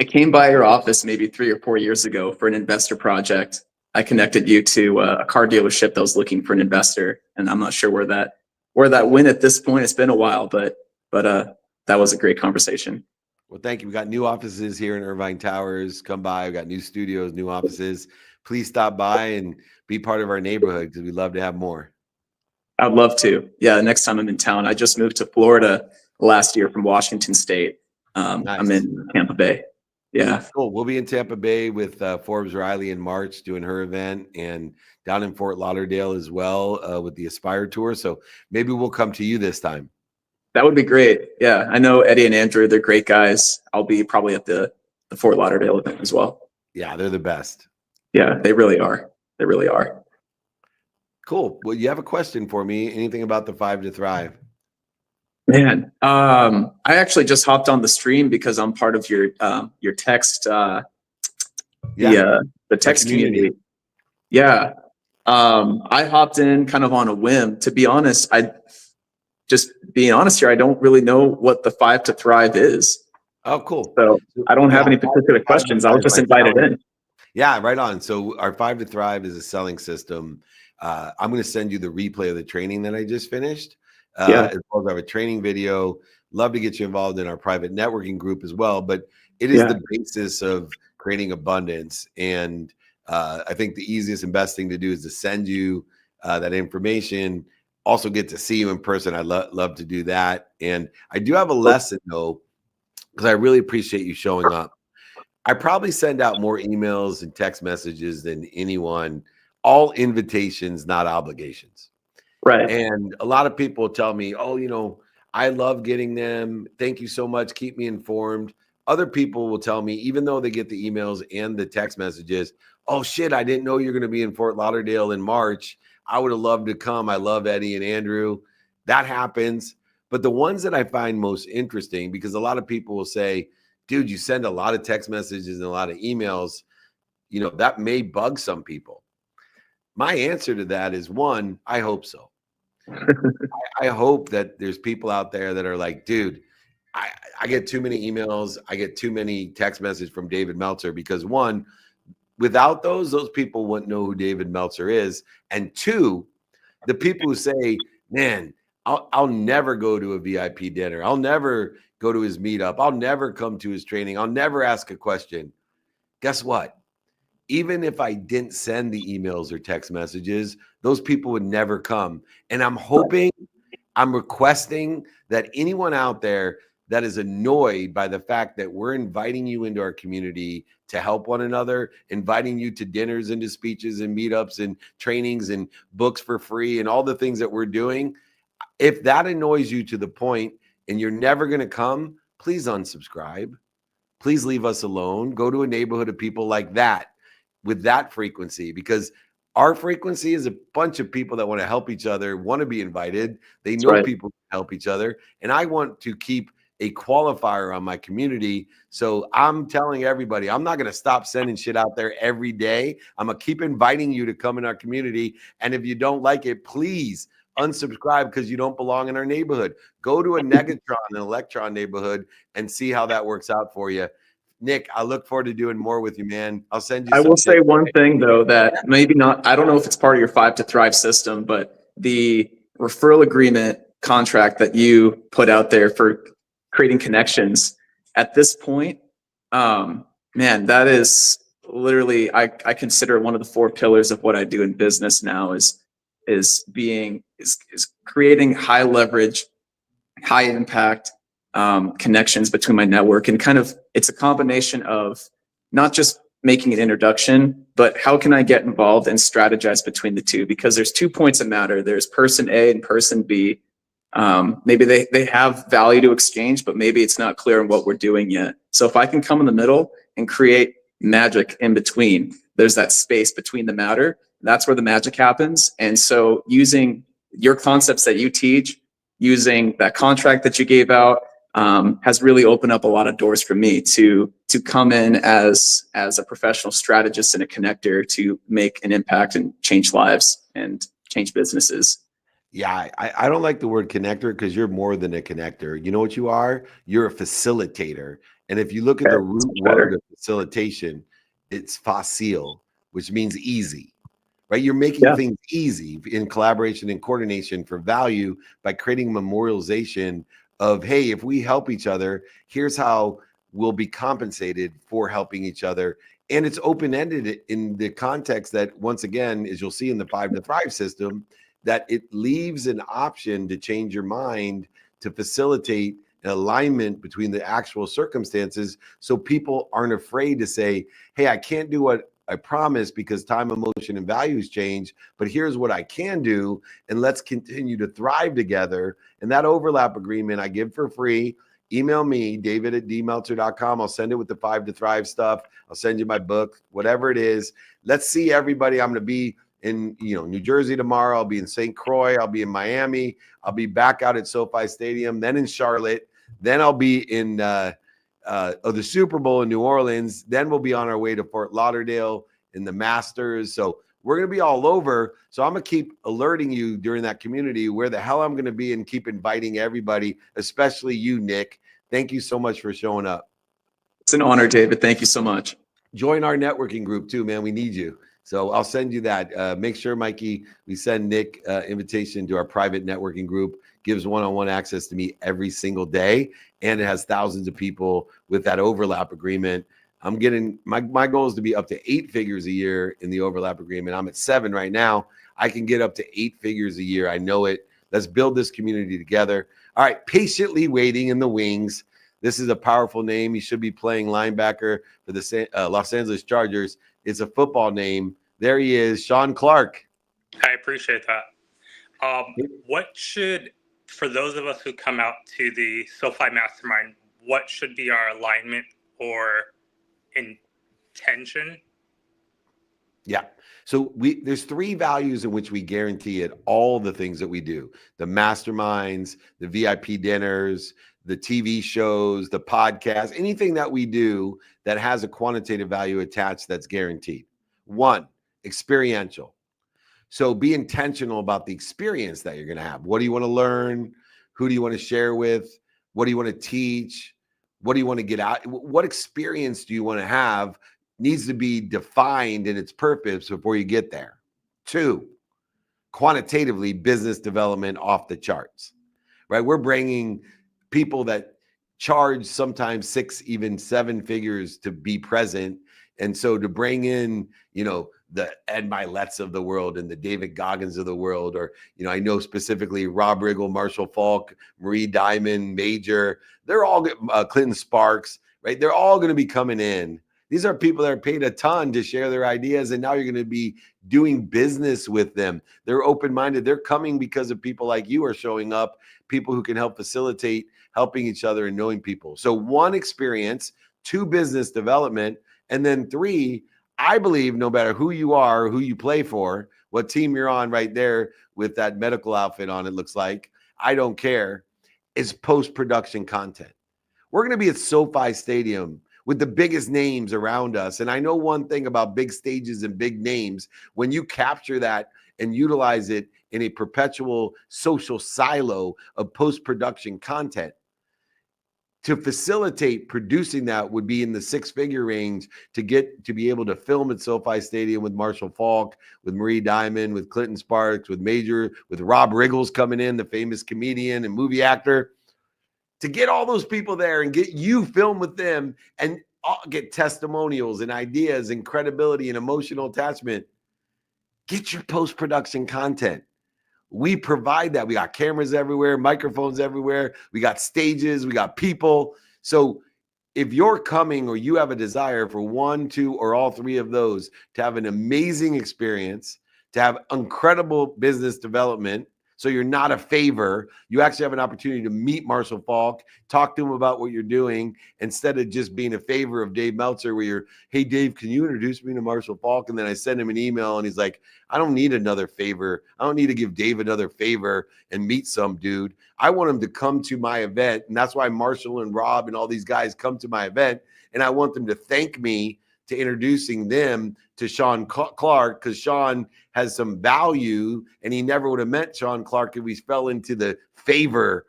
came by your office maybe 3 or 4 years ago for an investor project. I connected you to a car dealership that was looking for an investor, and I'm not sure where that went at this point. It's been a while, but that was a great conversation. Well, thank you. We got new offices here in Irvine Towers. Come by. We got new studios, new offices. Please stop by and be part of our neighborhood because we'd love to have more. I'd love to. Yeah, next time I'm in town. I just moved to Florida last year from Washington State. Nice. I'm in Tampa Bay. Yeah. Cool. We'll be in Tampa Bay with Forbes Riley in March doing her event, and down in Fort Lauderdale as well with the Aspire Tour. So maybe we'll come to you this time. That would be great. Yeah. I know Eddie and Andrew. They're great guys. I'll be probably at the Fort Lauderdale event as well. Yeah, they're the best. Yeah, they really are. They really are. Cool. Well, you have a question for me? Anything about the 5 to Thrive? Man, I actually just hopped on the stream because I'm part of your text, the text community. Yeah. I hopped in kind of on a whim. To be honest, I don't really know what the 5 to Thrive is. Oh, cool. So I don't have any particular questions. I was just invited in. Yeah, right on. So our 5 to Thrive is a selling system. I'm going to send you the replay of the training that I just finished. As well as I have a training video. Love to get you involved in our private networking group as well. But it is the basis of creating abundance. And I think the easiest and best thing to do is to send you that information. Also get to see you in person. I love to do that. And I do have a lesson though, because I really appreciate you showing up. I probably send out more emails and text messages than anyone, all invitations, not obligations. Right. And a lot of people tell me, oh, I love getting them. Thank you so much. Keep me informed. other people will tell me, even though they get the emails and the text messages, oh shit, I didn't know you're going to be in Fort Lauderdale in March. I would have loved to come. I love Eddie and Andrew. That happens. But the ones that I find most interesting, because a lot of people will say, dude, you send a lot of text messages and a lot of emails, you know, that may bug some people. My answer to that is, one, I hope so. I hope that there's people out there that are like, dude, I get too many emails. I get too many text messages from David Meltzer, because one, without those people wouldn't know who David Meltzer is. And two, the people who say, man, I'll never go to a VIP dinner. I'll never go to his meetup. I'll never come to his training. I'll never ask a question. Guess what? Even if I didn't send the emails or text messages, those people would never come. And I'm hoping, I'm requesting that anyone out there that is annoyed by the fact that we're inviting you into our community to help one another, inviting you to dinners and to speeches and meetups and trainings and books for free and all the things that we're doing, if that annoys you to the point and you're never going to come, please unsubscribe. Please leave us alone. Go to a neighborhood of people like that with that frequency, because our frequency is a bunch of people that want to help each other, want to be invited. They know people help each other. And I want to keep a qualifier on my community. So I'm telling everybody, I'm not going to stop sending shit out there every day. I'm going to keep inviting you to come in our community. And if you don't like it, please unsubscribe, because you don't belong in our neighborhood. Go to a Negatron, an Electron neighborhood, and see how that works out for you. Nick, I look forward to doing more with you, man. I'll send you. I will say one thing though, that maybe not, I don't know if it's part of your 5 to Thrive system, but the referral agreement contract that you put out there for creating connections at this point, man, that is literally, I consider one of the 4 pillars of what I do in business now is creating high leverage, high impact connections between my network. And kind of, it's a combination of not just making an introduction, but how can I get involved and strategize between the two? Because there's 2 points that matter. There's person A and person B. Maybe they have value to exchange, but maybe it's not clear on what we're doing yet. So if I can come in the middle and create magic in between, there's that space between the matter, that's where the magic happens. And so using your concepts that you teach, using that contract that you gave out, has really opened up a lot of doors for me to come in as a professional strategist and a connector to make an impact and change lives and change businesses. Yeah, I don't like the word connector, because you're more than a connector. You know what you are? You're a facilitator. And if you look at the root word of facilitation, it's facile, which means easy, right? You're making things easy in collaboration and coordination for value by creating memorialization of, hey, if we help each other, here's how we'll be compensated for helping each other. And it's open-ended in the context that, once again, as you'll see in the 5 to Thrive system, that it leaves an option to change your mind to facilitate an alignment between the actual circumstances, so people aren't afraid to say, hey, I can't do what I promised because time, emotion, and values change, but here's what I can do, and let's continue to thrive together. And that overlap agreement I give for free. Email me, david@dmeltzer.com. I'll send it with the 5 to Thrive stuff. I'll send you my book, whatever it is. Let's see everybody. I'm going to be in New Jersey tomorrow. I'll be in St. Croix. I'll be in Miami. I'll be back out at SoFi Stadium, then in Charlotte. Then I'll be in the Super Bowl in New Orleans. Then we'll be on our way to Fort Lauderdale in the Masters. So we're going to be all over. So I'm going to keep alerting you during that community where the hell I'm going to be, and keep inviting everybody, especially you, Nick. Thank you so much for showing up. It's an honor, David. Thank you so much. Join our networking group too, man. We need you. So I'll send you that. Make sure, Mikey, we send Nick invitation to our private networking group. Gives one-on-one access to me every single day, and it has thousands of people with that overlap agreement. I'm getting my goal is to be up to 8 figures a year in the overlap agreement. I'm at 7 right now. I can get up to 8 figures a year. I know it. Let's build this community together. All right, patiently waiting in the wings. This is a powerful name. He should be playing linebacker for the Los Angeles Chargers. It's a football name. There he is, Sean Clark. I appreciate that. What should, for those of us who come out to the SoFi Mastermind, what should be our alignment or intention? Yeah. So there's 3 values in which we guarantee it all the things that we do. The masterminds, the VIP dinners, the TV shows, the podcast, anything that we do that has a quantitative value attached that's guaranteed. 1, experiential. So be intentional about the experience that you're going to have. What do you want to learn? Who do you want to share with? What do you want to teach? What do you want to get out? What experience do you want to have? Needs to be defined in its purpose before you get there. 2, quantitatively, business development off the charts, right? We're bringing people that charge sometimes 6, even 7 figures to be present. And so to bring in, the Ed Miletts of the world and the David Goggins of the world, or, I know specifically Rob Riggle, Marshall Falk, Marie Diamond, Major, they're all Clinton Sparks, right? They're all going to be coming in. These are people that are paid a ton to share their ideas, and now you're going to be doing business with them. They're open-minded. They're coming because of people like you are showing up, people who can help facilitate helping each other and knowing people. So 1, experience, 2, business development, and then 3, I believe no matter who you are, who you play for, what team you're on right there with that medical outfit on, it looks like, I don't care, is post-production content. We're going to be at SoFi Stadium with the biggest names around us. And I know one thing about big stages and big names, when you capture that and utilize it in a perpetual social silo of post-production content, to facilitate producing that would be in the 6-figure range to be able to film at SoFi Stadium with Marshall Falk, with Marie Diamond, with Clinton Sparks, with Major, with Rob Riggles coming in, the famous comedian and movie actor. To get all those people there and get you film with them and get testimonials and ideas and credibility and emotional attachment, get your post-production content. We provide that. We got cameras everywhere, microphones everywhere. We got stages, we got people. So if you're coming or you have a desire for 1, 2, or all 3 of those to have an amazing experience, to have incredible business development, so you're not a favor. You actually have an opportunity to meet Marshall Falk, talk to him about what you're doing, instead of just being a favor of Dave Meltzer where you're, hey, Dave, can you introduce me to Marshall Falk? And then I send him an email and he's like, I don't need another favor. I don't need to give Dave another favor and meet some dude. I want him to come to my event. And that's why Marshall and Rob and all these guys come to my event. And I want them to thank me to introducing them to Sean Clark, because Sean has some value, and he never would have met Sean Clark if we fell into the favor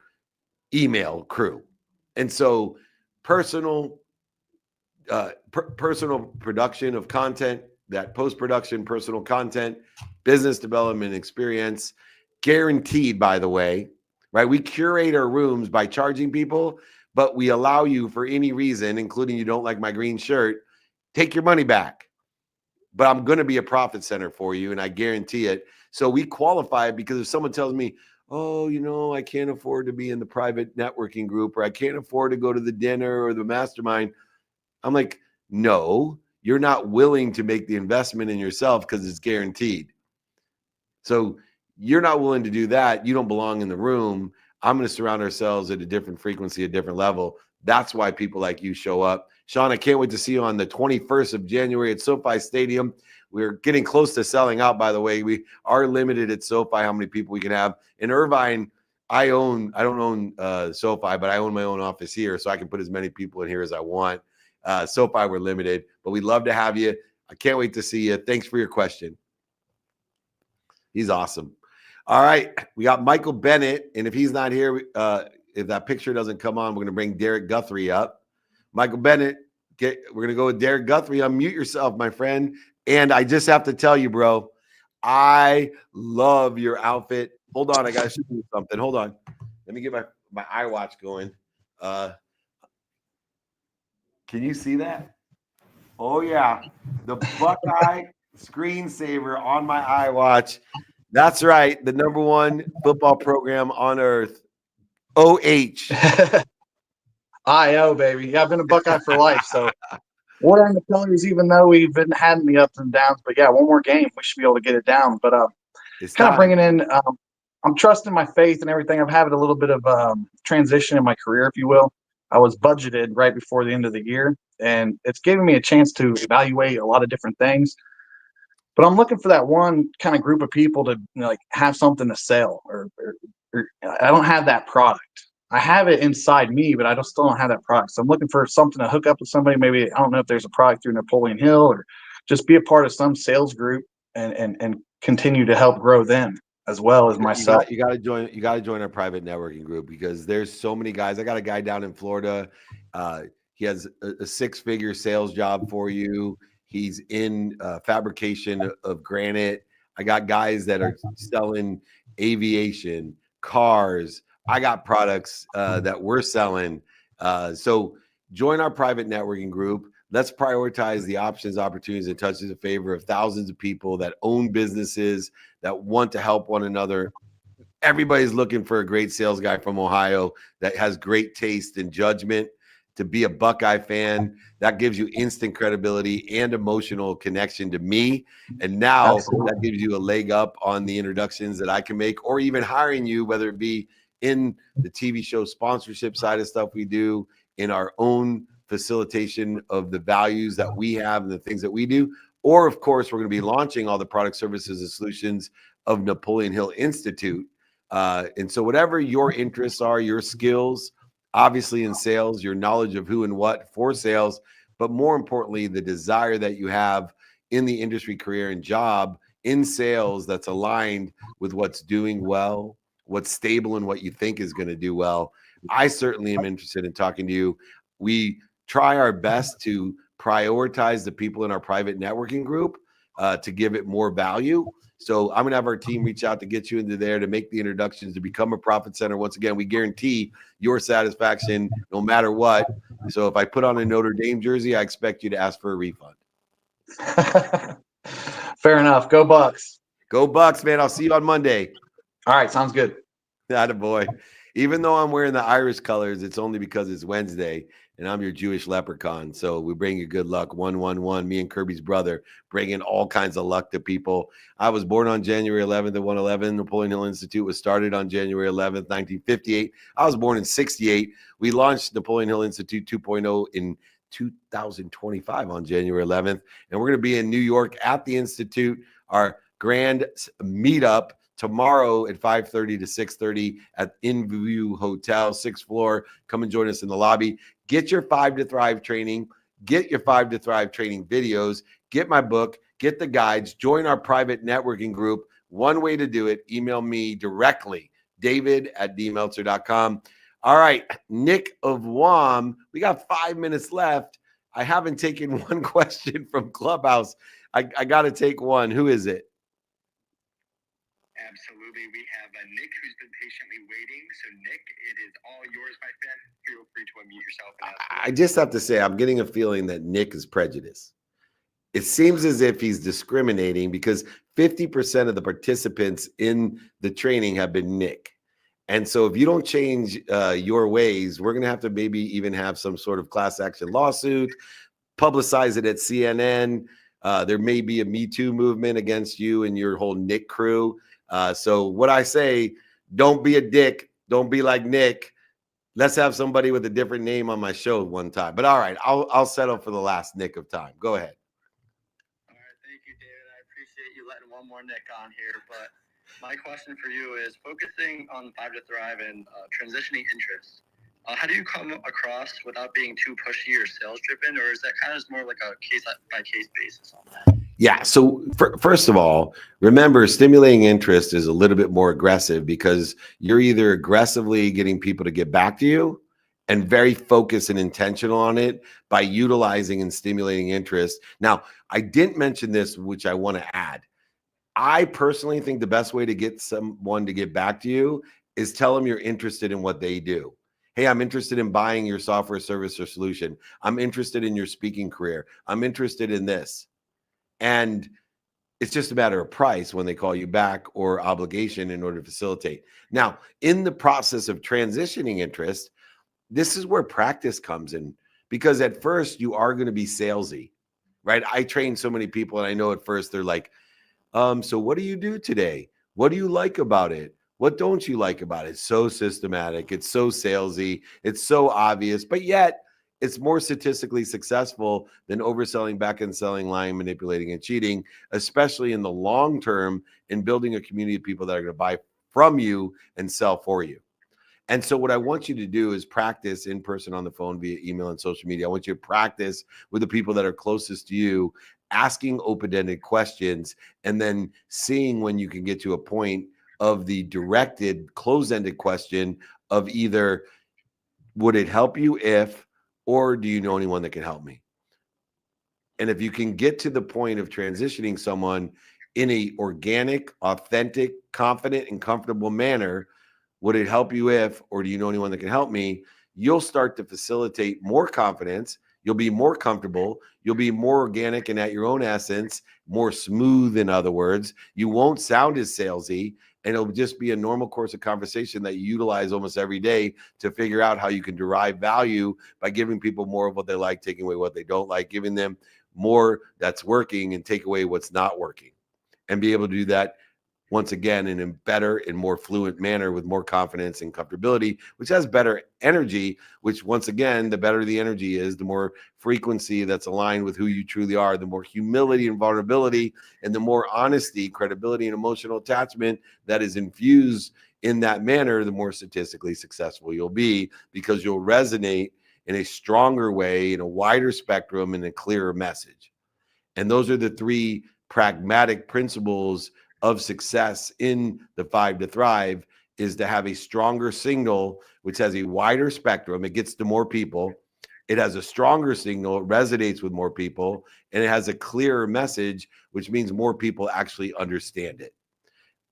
email crew. And so personal production of content, that post-production personal content, business development experience, guaranteed, by the way, right? We curate our rooms by charging people, but we allow you, for any reason, including you don't like my green shirt, take your money back. But I'm going to be a profit center for you, and I guarantee it. So we qualify it, because if someone tells me, oh, I can't afford to be in the private networking group, or I can't afford to go to the dinner or the mastermind, I'm like, no, you're not willing to make the investment in yourself because it's guaranteed. So you're not willing to do that. You don't belong in the room. I'm going to surround ourselves at a different frequency, a different level. That's why people like you show up. Sean, I can't wait to see you on the 21st of January at SoFi Stadium. We're getting close to selling out, by the way. We are limited at SoFi how many people we can have. In Irvine, I don't own SoFi, but I own my own office here, so I can put as many people in here as I want. SoFi, we're limited, but we'd love to have you. I can't wait to see you. Thanks for your question. He's awesome. All right, we got Michael Bennett, and if he's not here, if that picture doesn't come on, we're going to bring Derek Guthrie up. Michael Bennett, we're going to go with Derek Guthrie. Unmute yourself, my friend. And I just have to tell you, bro, I love your outfit. Hold on, I got to show you something. Hold on. Let me get my iWatch going. Can you see that? Oh, yeah. The Buckeye screensaver on my iWatch. That's right. The #1 football program on earth. OH. IO, baby. Yeah, I've been a Buckeye for life. So wearing the colors, even though we've been having the ups and downs. But yeah, one more game, we should be able to get it down. But it's kind of bringing in. I'm trusting my faith and everything. I've had a little bit of transition in my career, if you will. I was budgeted right before the end of the year, and it's giving me a chance to evaluate a lot of different things. But I'm looking for that one kind of group of people to like have something to sell, or I don't have that product. I have it inside me, but I still don't have that product. So I'm looking for something to hook up with somebody. Maybe, I don't know if there's a product through Napoleon Hill, or just be a part of some sales group and continue to help grow them as well as myself. You got to join our private networking group, because there's so many guys. I got a guy down in Florida. He has a 6-figure sales job for you. He's in fabrication of granite. I got guys that are selling aviation, cars. I got products that we're selling. So join our private networking group. Let's prioritize the options, opportunities, and touches in favor of thousands of people that own businesses, that want to help one another. Everybody's looking for a great sales guy from Ohio that has great taste and judgment. To be a Buckeye fan, that gives you instant credibility and emotional connection to me. And now that gives you a leg up on the introductions that I can make, or even hiring you, whether it be in the TV show sponsorship side of stuff we do, in our own facilitation of the values that we have and the things that we do. Or, of course, we're going to be launching all the product, services, and solutions of Napoleon Hill Institute. And so whatever your interests are, your skills, obviously in sales, your knowledge of who and what for sales, but more importantly, the desire that you have in the industry, career, and job in sales that's aligned with what's doing well, what's stable, and what you think is going to do well. I certainly am interested in talking to you. We try our best to prioritize the people in our private networking group to give it more value. So I'm going to have our team reach out to get you into there, to make the introductions, to become a profit center. Once again, we guarantee your satisfaction no matter what. So if I put on a Notre Dame jersey, I expect you to ask for a refund. Fair enough. Go Bucks. Go Bucks, man. I'll see you on Monday. All right. Sounds good. Attaboy. Even though I'm wearing the Irish colors, it's only because it's Wednesday and I'm your Jewish leprechaun. So we bring you good luck. 111. Me and Kirby's brother bringing all kinds of luck to people. I was born on January 11th at 111. Napoleon Hill Institute was started on January 11th, 1958. I was born in 68. We launched Napoleon Hill Institute 2.0 in 2025 on January 11th. And we're going to be in New York at the Institute, our grand meetup tomorrow at 5:30 to 6:30 at InView Hotel, 6th floor. Come and join us in the lobby. Get your 5 to Thrive training. Get your 5 to Thrive training videos. Get my book. Get the guides. Join our private networking group. One way to do it, email me directly, david@dmeltzer.com. All right, Nick of WOM. We got 5 minutes left. I haven't taken one question from Clubhouse. I got to take one. Who is it? Absolutely. We have Nick, who's been patiently waiting. So, Nick, it is all yours, my friend. Feel free to unmute yourself. And ask. I just have to say, I'm getting a feeling that Nick is prejudiced. It seems as if he's discriminating, because 50% of the participants in the training have been Nick. And so if you don't change your ways, we're going to have to maybe even have some sort of class action lawsuit, publicize it at CNN. There may be a Me Too movement against you and your whole Nick crew. So what I say, don't be a dick. Don't be like Nick. Let's have somebody with a different name on my show one time. But all right, I'll settle for the last Nick of time. Go ahead. All right, thank you, David. I appreciate you letting one more Nick on here. But my question for you is focusing on 5 to Thrive and transitioning interests. How do you come across without being too pushy or sales driven, or is that kind of more like a case by case basis on that? Yeah. So first of all, remember, stimulating interest is a little bit more aggressive, because you're either aggressively getting people to get back to you and very focused and intentional on it by utilizing and stimulating interest. Now, I didn't mention this, which I want to add. I personally think the best way to get someone to get back to you is tell them you're interested in what they do. Hey, I'm interested in buying your software, service, or solution. I'm interested in your speaking career. I'm interested in this. And it's just a matter of price when they call you back, or obligation in order to facilitate. Now, in the process of transitioning interest, this is where practice comes in, because at first you are going to be salesy, right? I train so many people, and I know at first they're like, so what do you do today? What do you like about it? What don't you like about it? It's so systematic. It's so salesy. It's so obvious. But yet it's more statistically successful than overselling, back-end selling, lying, manipulating, and cheating, especially in the long term in building a community of people that are going to buy from you and sell for you. And so what I want you to do is practice in person, on the phone, via email and social media. I want you to practice with the people that are closest to you, asking open-ended questions, and then seeing when you can get to a point of the directed, closed-ended question of either, would it help you if, or do you know anyone that can help me? And if you can get to the point of transitioning someone in a organic, authentic, confident, and comfortable manner, would it help you if, or do you know anyone that can help me? You'll start to facilitate more confidence. You'll be more comfortable. You'll be more organic and at your own essence, more smooth, in other words. You won't sound as salesy, and it'll just be a normal course of conversation that you utilize almost every day to figure out how you can derive value by giving people more of what they like, taking away what they don't like, giving them more that's working and take away what's not working, and be able to do that once again in a better and more fluent manner with more confidence and comfortability, which has better energy, which once again, the better the energy is, the more frequency that's aligned with who you truly are, the more humility and vulnerability, and the more honesty, credibility, and emotional attachment that is infused in that manner, the more statistically successful you'll be, because you'll resonate in a stronger way, in a wider spectrum, and a clearer message. And those are the three pragmatic principles of success in the 5 to Thrive, is to have a stronger signal, which has a wider spectrum. It gets to more people. It has a stronger signal. It resonates with more people, and it has a clearer message, which means more people actually understand it.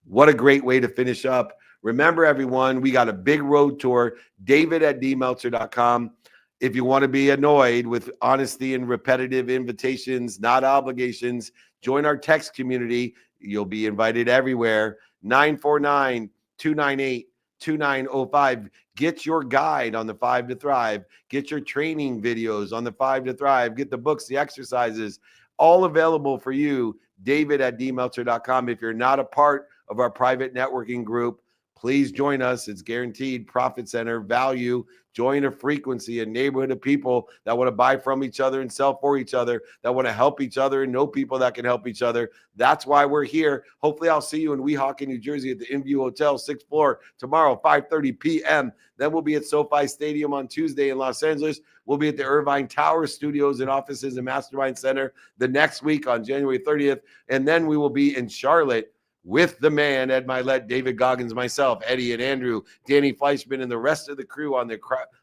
What a great way to finish up. Remember, everyone, we got a big road tour, david@dmeltzer.com. If you want to be annoyed with honesty and repetitive invitations, not obligations, join our text community. You'll be invited everywhere. 949-298-2905. Get your guide on the 5 to Thrive. Get your training videos on the 5 to Thrive. Get the books, the exercises, all available for you. david@dmeltzer.com. If you're not a part of our private networking group, please join us. It's guaranteed profit center value. Join a frequency, a neighborhood of people that want to buy from each other and sell for each other, that want to help each other and know people that can help each other. That's why we're here. Hopefully, I'll see you in Weehawken, New Jersey at the InView Hotel, 6th floor, tomorrow, 5:30 p.m. Then we'll be at SoFi Stadium on Tuesday in Los Angeles. We'll be at the Irvine Tower Studios and offices and Mastermind Center the next week on January 30th. And then we will be in Charlotte with the man, Ed Milet, David Goggins, myself, Eddie and Andrew, Danny Fleischman, and the rest of the crew on the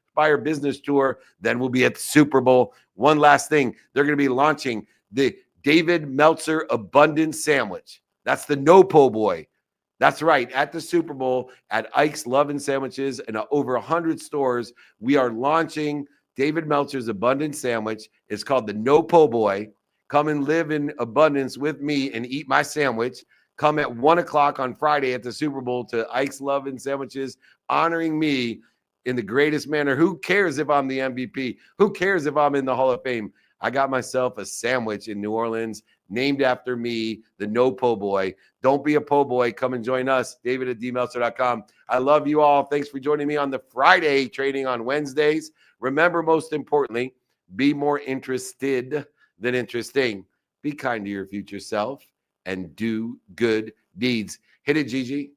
Aspire Business Tour. Then we'll be at the Super Bowl. One last thing, they're going to be launching the David Meltzer Abundance Sandwich. That's the No Po' Boy. That's right. At the Super Bowl, at Ike's Love and Sandwiches, and over 100 stores, we are launching David Meltzer's Abundance Sandwich. It's called the No Po' Boy. Come and live in abundance with me and eat my sandwich. Come at 1 o'clock on Friday at the Super Bowl to Ike's Love and Sandwiches, honoring me in the greatest manner. Who cares if I'm the MVP? Who cares if I'm in the Hall of Fame? I got myself a sandwich in New Orleans named after me, the No Po' Boy. Don't be a po' boy. Come and join us, david@dmeltzer.com. I love you all. Thanks for joining me on the Friday training on Wednesdays. Remember, most importantly, be more interested than interesting. Be kind to your future self and do good deeds. Hit it, Gigi.